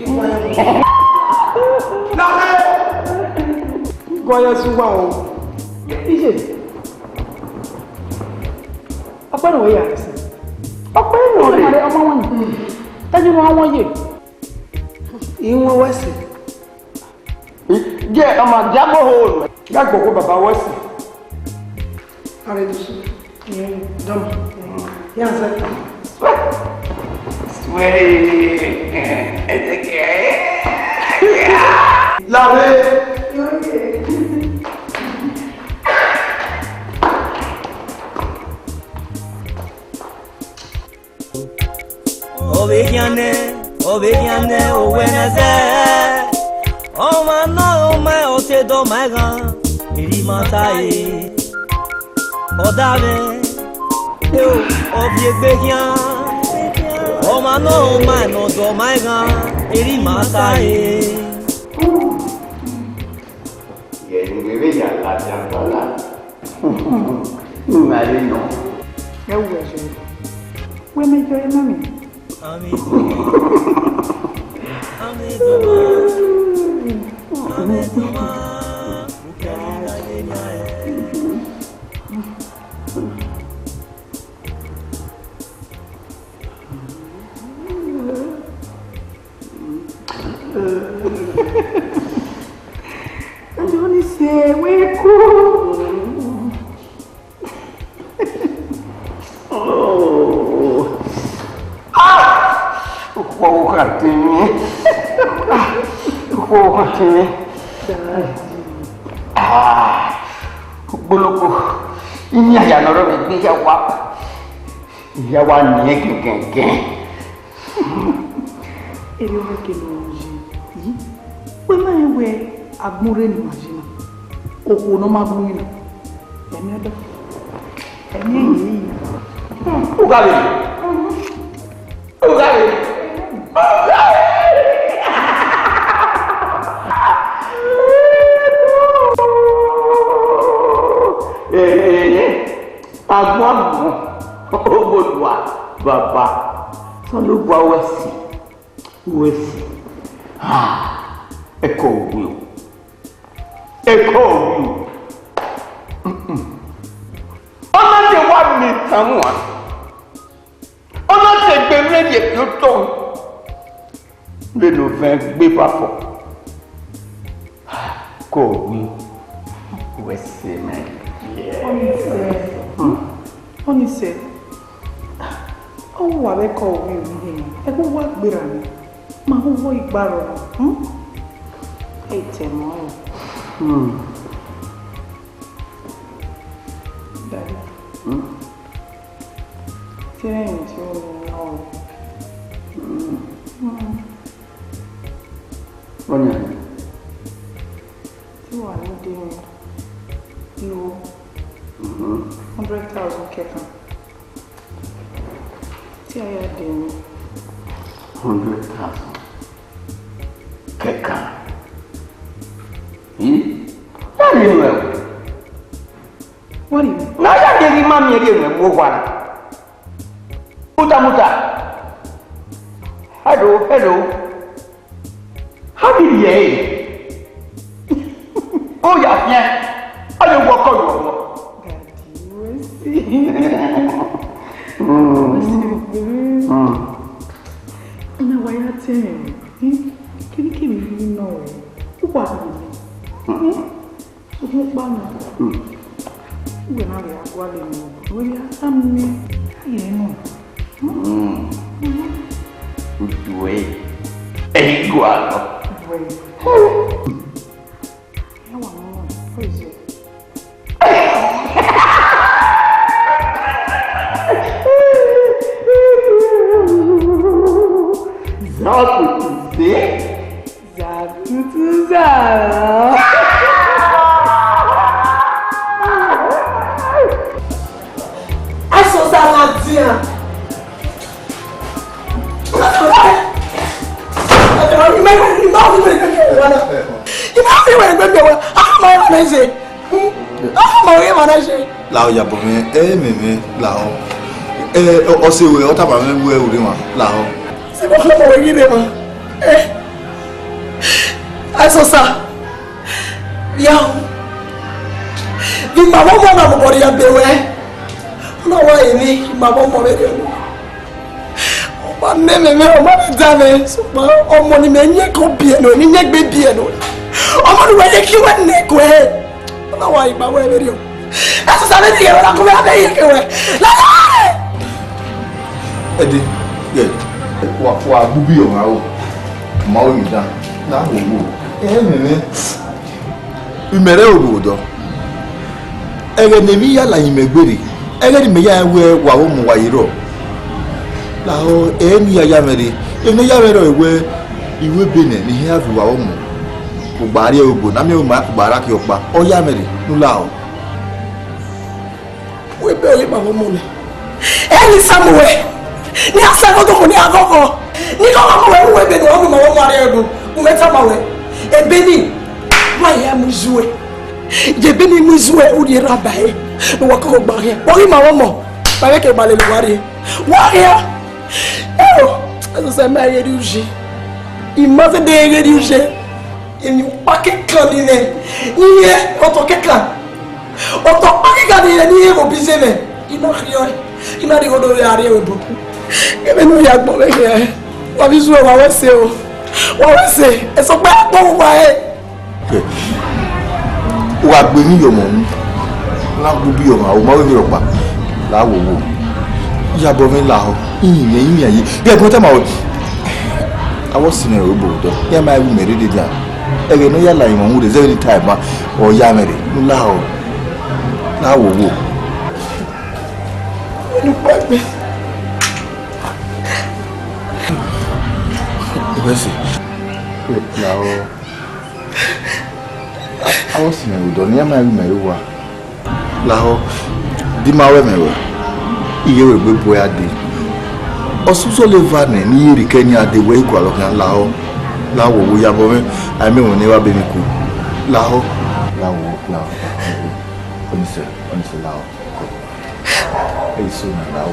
S3: Gọ́yẹ́ súnwà o.
S9: Iye. Ọpẹ́ ìwé yà sí.
S4: Ọpẹ́ ìwé rẹ̀.
S9: Ọmọ wọn yìí. Tẹ́jú wọn wọ́n yè.
S3: Ìwọ̀n wẹ́sì.
S4: Jẹ́ ọmọ jábọ̀ òòlù.
S3: Gbàgbọ́ kó bàbá wẹ́sì. Ààrẹ ìdúsù. Ìyẹn dọ́mà. Yá ń sẹ́ta.
S2: Láàrẹ.
S8: Obediane, oweneze. Oma no ma ose do maigan, iri mataye. Odave, Ovie behian Omano mano do maiga Eri matae
S4: Yenge ya la jambala Mari no
S9: Eu vejo. Ué, mas eu não me. Onde você, Ueco?
S4: Boloko ini aya loro me ya wa ni kenkenken
S9: Ele vai que longe. Quando eu agmure ni imagina. O no magmuina. É minha da. É minha aí.
S4: O gale. Agora, Obodoa, Baba, só no qual esse. Echo will. Ona te wa mi tamwa. Ona te gbe ready e to. Le no ven gbe papọ̀. Ko wi. We say man.
S9: Onise. O wa be ko wi ni. E ko wa gbera ni. Ma ho wo igbaro. E te mo. Daddy. Tiene no.
S4: Onya.
S9: You are not doing you 100,000 kekan. See, I are doing
S4: 100,000 kekan. What do you mean?
S9: What do you mean?
S4: Now you give mommy again, move on. Muta. Hello. How did you hear? Oh, yeah. I don't walk on.
S9: Now why are you telling me? Can you give me no? What are you? We're not here. We are some.
S4: Wait. Igual.
S10: Lao ya bome meme lao o se we o ta ba me we uri ma lao
S3: se mo mo we gide ma asosa ya bi ma mo na mo bori ya bewe na wa ini ma mo be de o ba ne meme o ma da me so ba o mo ni me nye ko bie no ni nye gbe bie no o mo ni we ye ki wa ne ko na wa iba we be de eso sabe que ahora come a ver que güey la
S10: edi ye wa bubi o ma o ma o ida na wo meme umere obodo ege ne mi ya la imegbere ege ni me ya we wa o mu wa yiro la o ni ya mere ene ya mere ewe iwe bene ni ha fi wa o mu ko gbari obo na mi o ma gbara ki opa o ya mere nu la o
S3: we be ma mo mo ni
S7: Any somewhere. Ni asako to ni akoko. Ni ko ko we we be no mo mo mare do. Mo meta ma we. E beni. Wa ya mu zuwe. Je beni mu zuwe o di rabai. No wa ko gba he. O ri ma wo mo. Ba we ke ba le wari. Wa ya. As I say me reduce. Il m'a fait des réduire. Il n'y a pas quelqu'un qui est. Il y a autant quelqu'un. Autant pas quelqu'un qui est ni au bisé mais il n'a rien. Il n'a rien de rien au bout. Et maintenant il y a bon les gars. On va jouer on va c'est oh. On va c'est. Elles sont pas bon ouais.
S10: Ou a gbemi yo mo. La bubi yo ma o ma we mi ro pa. La wo wo. Ya bo mi la ho. Yin yi. Ye ko ta ma o. Awo sine ro bo do. Ya ma wu mere de dia. Ege no ya la imo wu de every time ma o ya mere. Nu la ho. La wo wo.
S7: Ni pa me.
S10: Wesi. La ho. Awo sine ro do. Ya ma wu mere wa. La ho. Di ma we mewe. Iye we gbe boya de. Osuso le va ne ni iri Kenya de we kwa lo kan la ho. La wo wo ya bo me. Ai me won ni wa be mi ku. La ho. La wo la. Onse la ho. Ei so na la ho.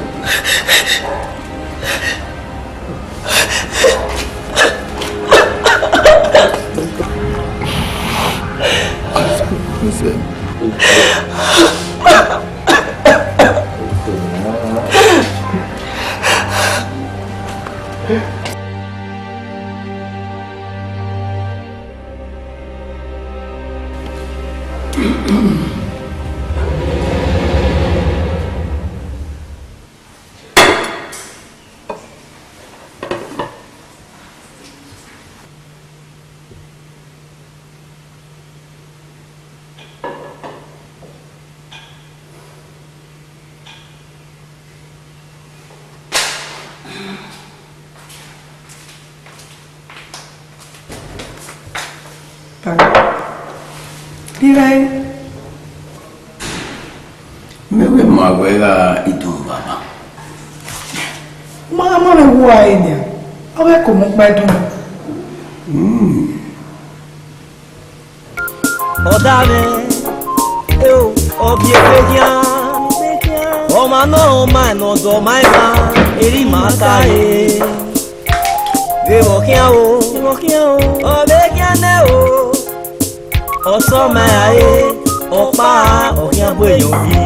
S7: Dirai.
S4: Mewe magwega itu baba.
S7: Mama me wa enya. Awe ko mo pa dun.
S8: Odame. Eu obie pedia. O mano mano do maiga. Eri mata e. Vivo kiao. Obegia neo. Oso me aye. Opa okia boyo bi.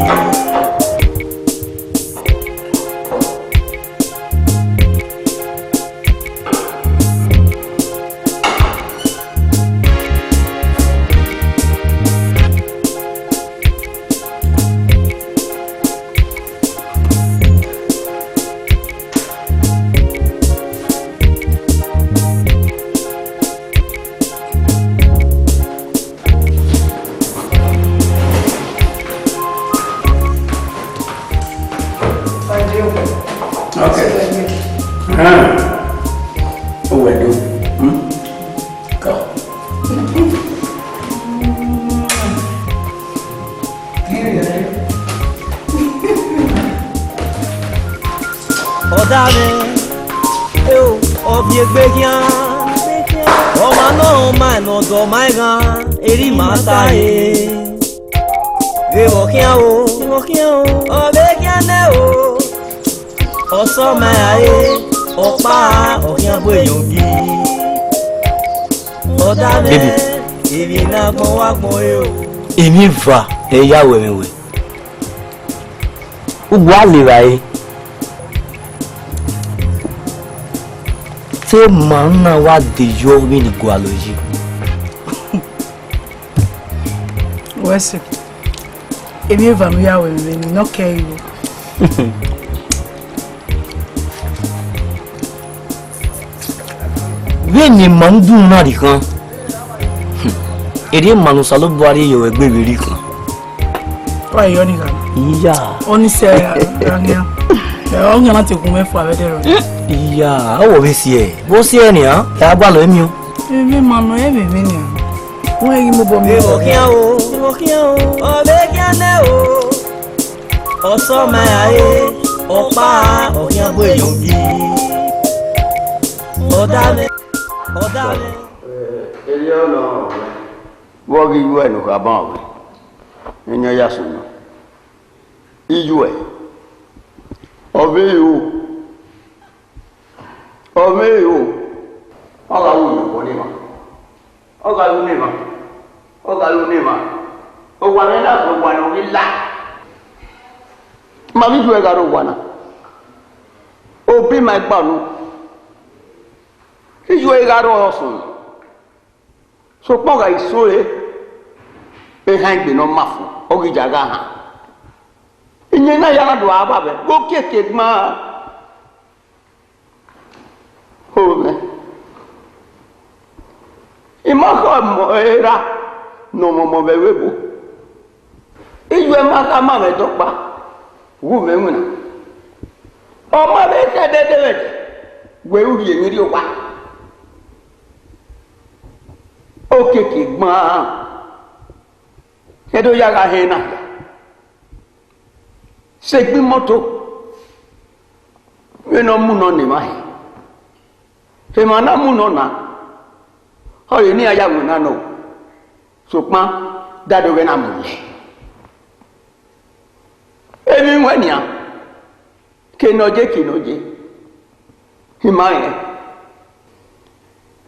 S11: Èmi va eya wemewe. Ugbo alera e. Te manna wa de yo mi ni go aloji.
S9: Wese. Èmi va mi ya wemewe ni no ke you.
S11: We ni mandu na ri kan. Eri manu salo buari yo egbe biri kan.
S9: Wa yo ni kan.
S11: Iya.
S9: Oni se rania. O nya na te kun me fu abedero.
S11: Iya, awo be si e. Bo si e ni han. Ya gba lo emi o.
S9: Èmi manu e be mi ni. Wọ́n yí mo bọ̀ mi.
S8: O be kia ne o. Oso me aye. ọ̀pá ọ̀yàgbé yòóbí ọ̀dàlẹ̀.
S4: Ilé ọ̀nà ọ̀rẹ́ wọ́n rí ìwé ẹ̀nù kàbọ̀n ọ̀rẹ́ ẹ̀yẹ yasùn náà ìyú ẹ̀ ọ̀bẹ́ ìhò ọ̀gá wù ní kò ní ma ọ̀gá wù ní ma ọ̀wà rẹ̀ náà kò wà ní orí là màmí ju ẹ̀ka ló wà náà òbí máa gbà nù ìyú ẹ̀ka ló ọ̀sùn so kpɔga isore ehan gbɛnɔ mafu ɔgidzaga hã enye na yàrá do aba bɛ wo keke gbã o mɛ ima xɔ mɔ era nɔmɔmɔ bɛ webo iyu ɛma ka ma mɛ dɔ kpa wu mɛ ŋuna ɔma bɛ kɛ dɛ dɛ bɛ wɛ wuli yɛ nyiri o wa. Okeke gbọ́n ẹ̀dọ́ yára hẹ́ náà ṣe gbí mọ́tò mẹ́nà múnà nìmá ẹ̀ tẹ̀mọ̀ náà múnà náà ọ̀rẹ́ ní ayáwó náà náà ṣùgbọ́n dádọ́rẹ́ náà múlẹ̀ èmi wọ́n ni à kìnàjẹ́ ìmá ẹ̀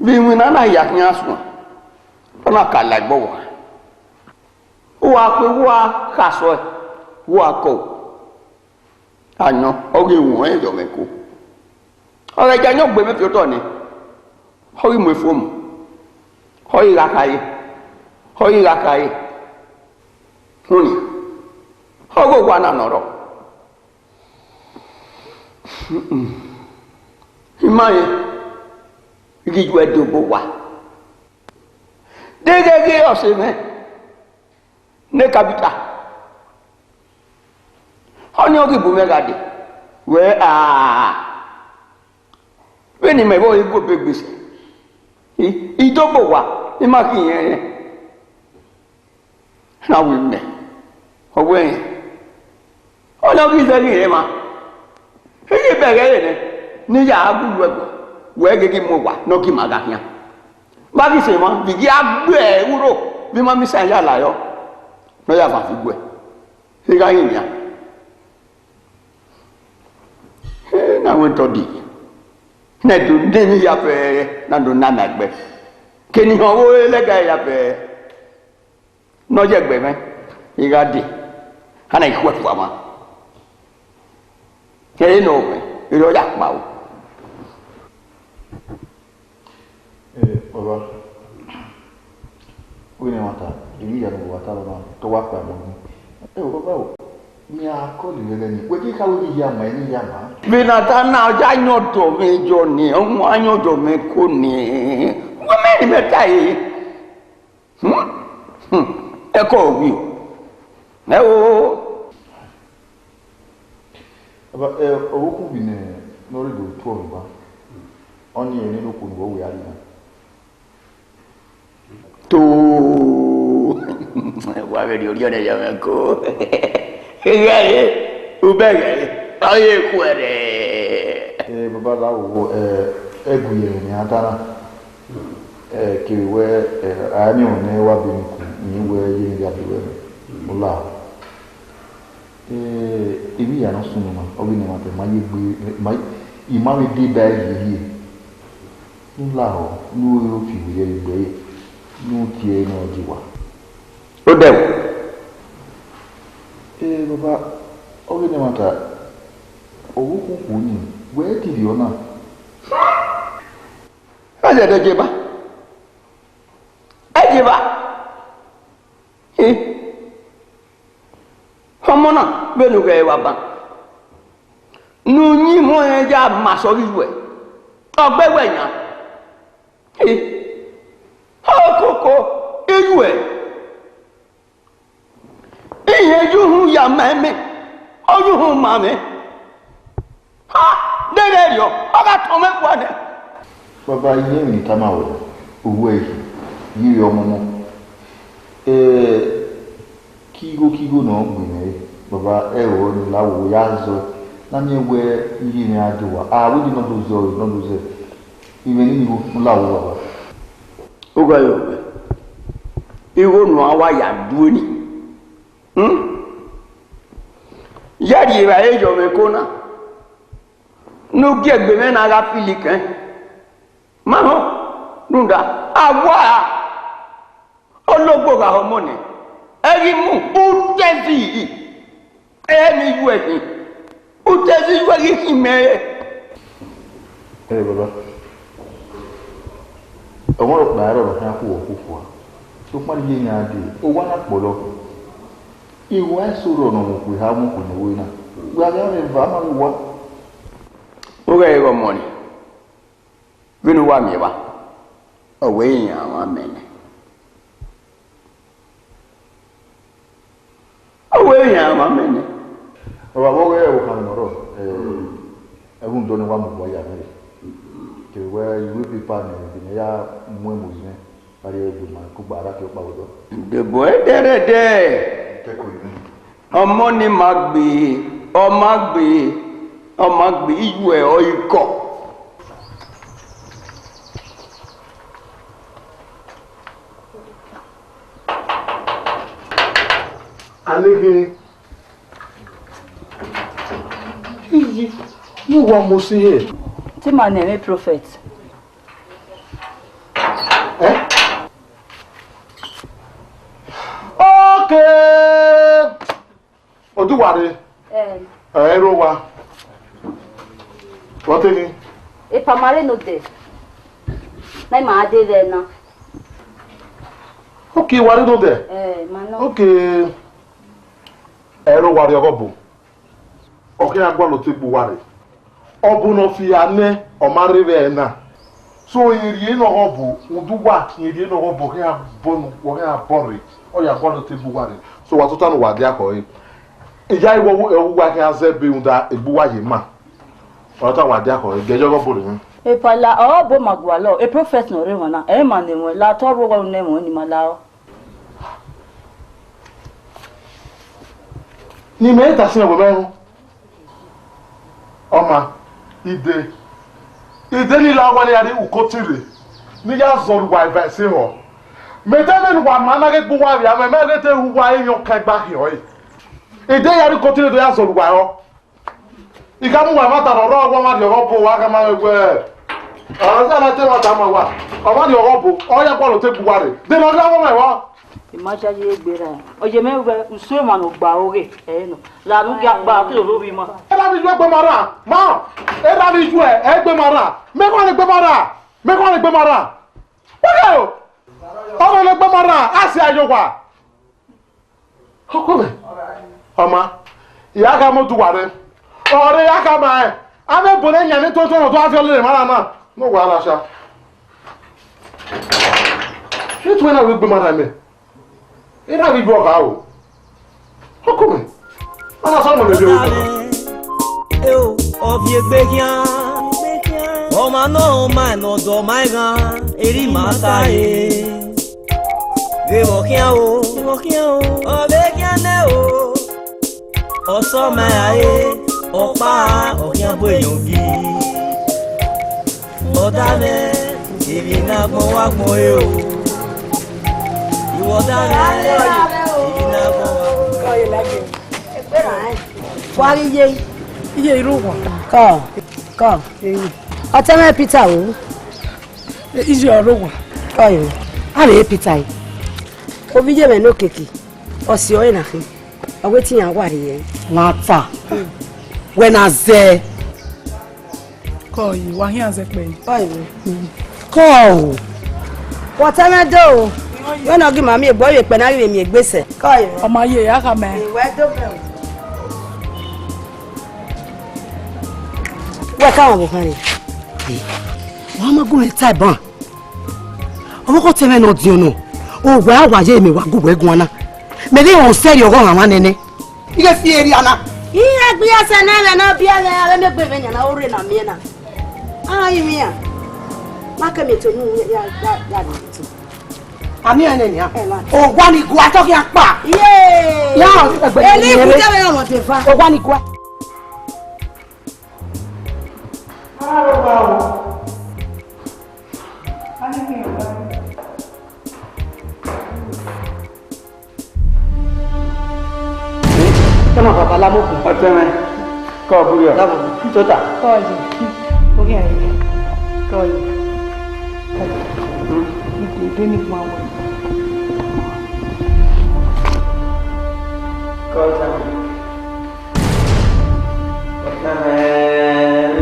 S4: bí wọn náà yà kí á sùn ọ̀nà kàlà gbọ́ wà wà pé wà kàṣọ ẹ̀ wà kọ̀ àyàn ọ̀rẹ́ ìwọ̀n ẹ̀yọ̀ mẹ́kọ ọ̀rẹ́ ìjà yàn gbé mẹ́fì ọ̀tọ̀ ni ọ̀rẹ́ ìmọ̀ ìfọ́mù ọ̀rẹ́ ìrakaye lónìí ọ̀rẹ́ wà nà nọ̀rọ̀ ìmọ̀ yẹn ìgbìjú ẹ̀dùnbò wà dégége ọ̀sẹ̀ mẹ́ ní kapita ọ̀ní ọ̀gì bù mẹ́ga dé wẹ́ wẹ́ni mẹ́bọ̀ igbó bẹ gbèsè ìdógbò wà ní má kí yẹn yẹn náà wí mẹ́ ọwọ́ yẹn ọ̀ní ọ̀gì sẹ́ni yẹn ma èyí bẹ̀rẹ̀ yẹn ní yàrá gbùgbù ẹ̀gbọ́n wẹ́ gẹ́gẹ́ mọ̀ wà nọ́ọ̀kì màgà yẹn báàgì sè mọ́ bìgì agbẹ́ ẹ̀ wúrò bí wọ́n mi sàn yà láyọ̀ lọ́yà fàfi gbẹ́ ṣíkà yìí nìyà náà wọ́n tọ́ di náà tó dé ní yàpẹ̀ náà tó nà nàgbẹ́ kìnìún owó ẹlẹ́gà yàpẹ̀ nọ́jẹ̀ gbẹ̀mẹ́ ṣíkà dì hànà ìkú ẹ̀fọ́ àmà kẹ́yìn náà ọ̀pẹ̀ ìrọ̀yà pa o.
S10: Baba, we ne wata, ili ya no wata baba, to wa pa mo ni. Baba o, mi a ko le le ni. We ki ka wo ya ma ni ya ma.
S4: Mi na ta na ja nyodo mi jo ni, o mo anyodo mi ko ni. Wo me ni meta yi. E ko wi o. E o.
S10: Baba, o ku bi ne no ri do to ba. Oni e ni no ku wo ya ri na.
S4: To wà á bẹ̀rẹ̀ orí ọ̀nà ìyàwó ẹ̀kọ́ ìyá yẹ ó bẹ̀rẹ̀ ayé ikú ẹ̀ rẹ̀.
S10: Babaláwo ẹ̀gùn yẹn ní adara kiri wẹ àyàmì òní wà bí nìkú ní wẹ yé ní gàdú wẹ múlá ibi yàrá sunu ma ọbí ni wọn tẹ máa yé gbé ìmáwé dé dá yìí múlá ọ ní o fi wúyẹ ìgbẹ́ yìí ní o tiẹ̀ náà di wa.
S4: Ó dẹ̀
S10: baba ọbí ni wọn ta owó kúkú ni wẹ́ẹ́ tìrì ọ náà.
S4: Aja ada jeba. Jeba. Ọmọ náà bẹ́ẹ̀ni ọgbà ẹwà bá. Nùyí mọ́ ẹja màsọ́rí wẹ̀. Ọgbẹ́wẹ̀ yàn. Ọkọ̀kọ̀ eyú ẹ̀. Ìyẹn yóò yà mẹ́mẹ́. Ọyún hùn màmẹ́. Dẹ́rẹ́ rí ọ, ọba tọ́ mẹ́kọ̀ọ́ dẹ̀.
S10: Baba ilé ìrìn ká máa wọ̀ owó èyí yíyí ọmọ mọ́ kígó náà gbìnrin baba ẹ̀rọ ni láwọ̀ yá zọ Nani where you need to do. We did not lose it. Even if you love.
S4: Ogayo. Iwo no awa ya duoni. Yadi ba ejo me kona. No gegbe me na ga filikan. Mama, nunda awa. Ologbo ga homone. Eri mu utezi. Eni yuehi. Utezi yuehi hime.
S10: Baba. Omo ro na ro na ku okufu. So pa ye nya de. O wa na polo. Iwa soro no mo ku ha mo ku no we na. Gba ya me va ma wa.
S4: O ga ego money. Binu wa mi ba. O we yan wa mene. O we yan wa mene.
S10: O ba mo we o kan no ro. Ehun do ni wa mo bo ya me. Ke we you people ni ya mo mo ni. Ari e du ma ku gba ara ke pa odo.
S4: De boy derede. Ọmọ ni magbe, o magbe iyu e o iko.
S5: Alege. You want to see here?
S12: Ti ma name prophet.
S5: Okay. Oduware. Ero wa. What again?
S12: E pamare no de. Na ma de there na.
S5: Okay, ware no there.
S12: Mano.
S5: Okay. Ero ware ogobu. Okay, agba lo tebu ware. Obu no fi ane o marebe na. So iri no obu, uduwa iri no obu ke abonu, wo ke abori. O ya gwa lo tebu ware. So watoto no wade akoyi. Ija iwo ewuwa ke azebe unda ebuwa yema. Watoto wade akoyi gejo go bori ni.
S12: E pala o bo magwa lo, e prophet no re wona. E ma ne mo la to bo go ne mo ni mala o.
S5: Ni me ta sin obo me. Oma ide ni la wale ari ukotire. Ni ya zoru wa ibe se ho. Metele ni wa mana ke gbo wa ya me me te hu wa eyan kan gba hi oyi. Ide ya ri kotire do ya zoru wa ho. Igamu wa mata ro wa ma di obo wa ka ma we. Aza na te wa ta ma wa. O ma di obo o ya po lo te bu wa re. De no la wa me wa.
S12: Imaja ye egbera. Oje me we uso ma no gba oge. No. La nu ya gba ki lo bi mo.
S5: E la bi ju egbe mara. Ma. E la bi ju egbe mara. Me ko le gbe mara. Me ko le gbe mara. Wa yo. Ọmọ lè gbọ́ mara á sì ayọ̀wà ọkọ mi ọmọ ìyá ká mọ́ tu wà rẹ ọ̀rẹ́ ìyá ká máa ẹ̀ amẹ́bùnrin ẹ̀yàn ní tó tọ́nà tó á fi ọlẹ́rẹ̀ mara náà ní wà á ṣá nítorí náà wí gbé mara mi ìdá bí gbọ́ ọ̀gá o ọkọ mi ọmọ sọ́nà lè bí
S8: o ọ̀bí ẹgbẹ́ yẹn ọmọ náà máa nà ọ̀dọ̀ máa gan eri máa ta ẹ̀. Vivokia o, obekia ne o. Oso maaye, opa, okia boyongi. Odane, ibina mo wa mo e o. Iwodane, ibina mo wa.
S7: Ko ye lage. Espera Wari ye. Iye iru wa. Ko. Oteme Peter o. Iji oro wa. Ko ye. Are Peter yi. Obije me no keki. Osi o na fi. Ogwetin ya wari ye. Nwata. When aze.
S9: Ko yi wa hin aze pe.
S7: Ko. What am I do? When I give mami ebo ye pe na ri mi egbese. Ko yi.
S9: Ọmọ ye ya ka me.
S7: Iwe do be. Wa ka won bo kan ni. Wọ́n ma gun ta ìbọn. Ọmọ ko teme no di ono. O wa waye mi wa gugu egun ana. Me le on seri ogo àwọn nene. Ige fi eri ana. Iye gbe ase na na bia le me gbe me na ore na me na. Ayi mi ya. Ma ke me to nu ya ni. Ami ene ni a. O gwa ni gwa to ki apa. Ye. Ya o gbe ni. Eli ku te me mo te fa. O gwa ni gwa.
S12: Sama papa la moku.
S4: Oteme. Ko buri o.
S12: Dabo. Tota. Ko ji. Ko ki ayi. Ko yi. Ni ni ma wo.
S4: Ko tame. Oteme.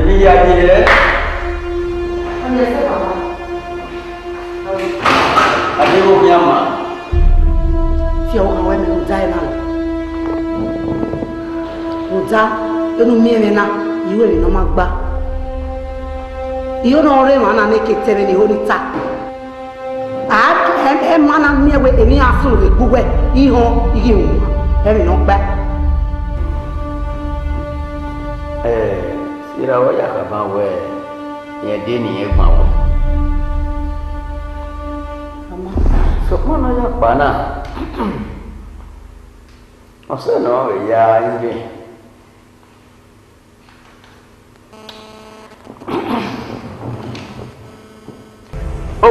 S4: Ni ya ji le.
S12: Ani se papa.
S4: Ade wo mi ama.
S12: Fi o kan we mi o dai na. Oza enu mieme na iwe ni no magba iyo no re mana ne ketere ni honita a mana miewe eni asun le guwe iho igi wu emi no gba
S4: sira wo ya ka ba we ye de ni e gba wo ama so mo na ya pa na o se no ya inge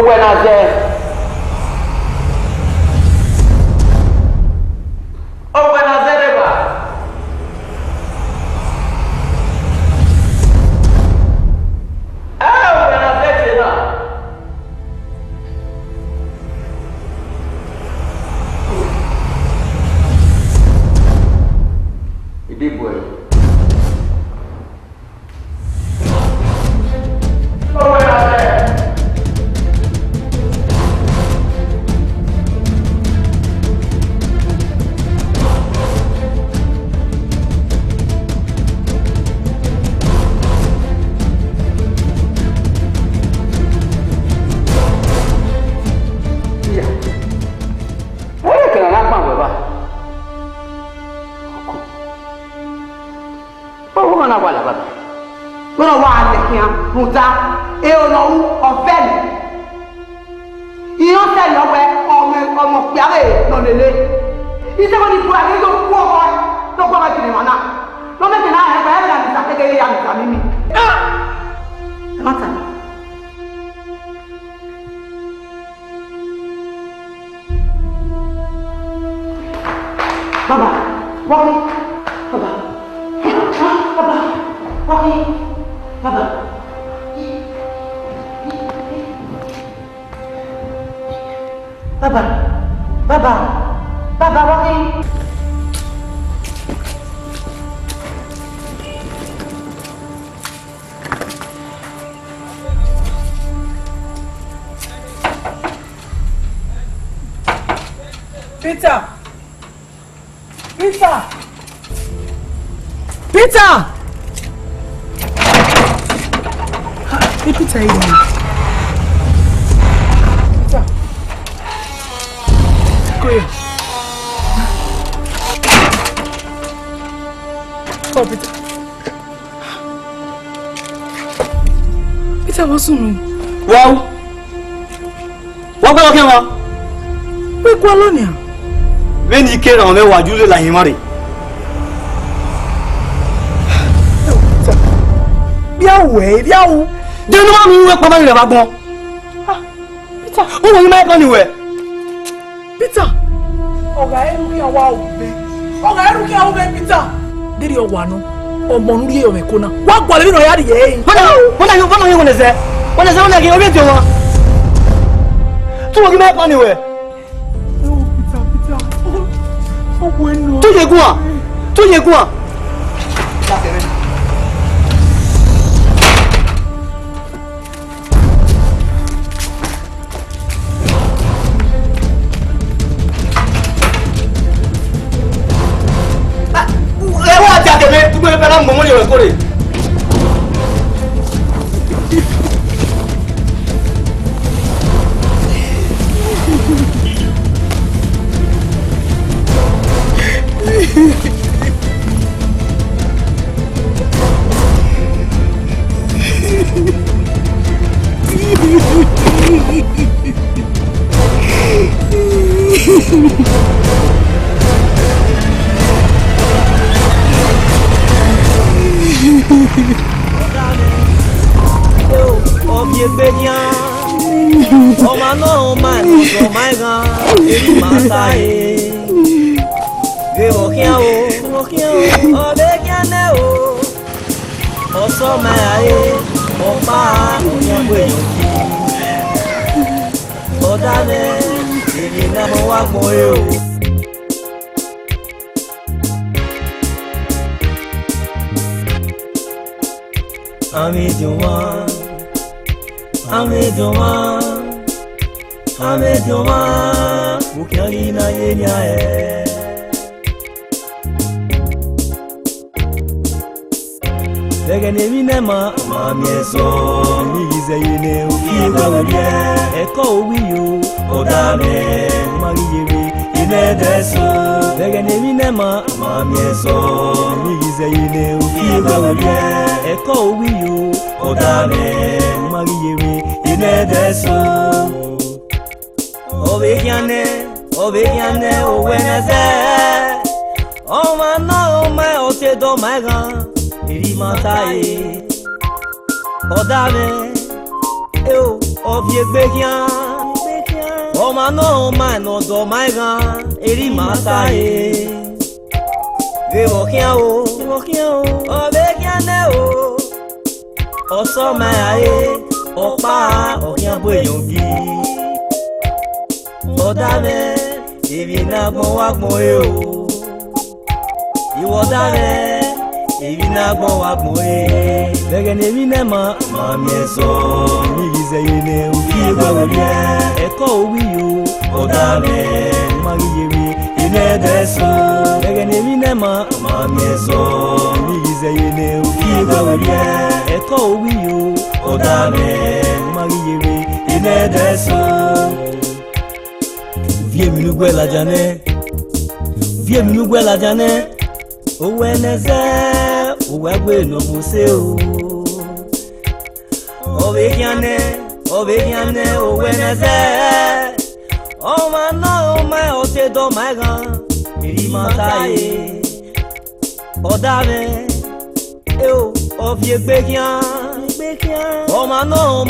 S4: buenas Eva. Buenas Eva. Ibi boy.
S12: Muta e ono ofeli iyo se lo we ọmọ piare no lele ise ko ni bu ari go ku o to ko ma kini mana no me kina he ba ya ni sa ke ya ni sa mimi mata baba wali baba baba wali baba Baba, wali.
S7: Peter. Peter, go here. Oh, Peter. Peter, what's wrong?
S11: Wow. What are you talking about?
S7: Wait, what are you?
S11: When you came on, what you like him, Mary?
S7: Biawe.
S11: Do you know what you are going to do?
S7: Peter,
S11: who will you make anywhere?
S7: Peter. Ọ̀gá ẹrú kí ọwá òbẹ̀ Peter. Dérí ọwà náà, ọmọ orí èèyàn ẹ̀kọ́ náà. Wọ́n gbọ́ lẹ́bí náà yára yẹ́ yìí.
S11: Wọ́n náà yóò wọ́n lẹ́sẹ̀. Wọ́n lẹ́sẹ̀ wọ́n náà kí orí ètò wọn. Tí wọ́n kí mẹ́kọ́ ni wẹ̀.
S7: Peter. Ọwọ́ ẹnu.
S11: Tó yẹ gún à. Mọ̀mọ́ ni ọ̀rẹ́ kórè.
S8: Oh man, no man, oh my God, it's my side. Give a kill, oh they can know. Oh so my, oh my, oh young way. Oh darling, if you never walk more you. Amwedionmwan, ukiali na yenya Dege ne minema, mamieso, migize yene ukiwa wye Eko uwiyo, odame, umagiyeri, inedeso Dege ne minema, mamieso, migize yene ukiwa wye Eko uwiyo, odame, umagiyeri, inedeso Obegiane, oweneze Oh man, no, my otedo my gun Irimatae Odame Eo, obiebegian Oh man, no, my do my gun Irimatae Evokian o Obegiane o Oso mae Opa, okian boyongi Odame, ibi na gbon wa gbon e o. Iwo dame, ibi na gbon wa gbon e. Bege ne mi ne ma mieso, mi gize yene uki wa wye. Eko owi yo, odame, magiyeri ine deso. Bege ne mi ne ma mieso, mi gize yene uki wa wye. Eko owi yo, odame, magiyeri ine deso. Vie minugwe la jane Oweneze Owegwe no muse o Obegiane Oweneze Oh man no my otedo my gan Irimatae Odame Eo Oviegbegian Oh man no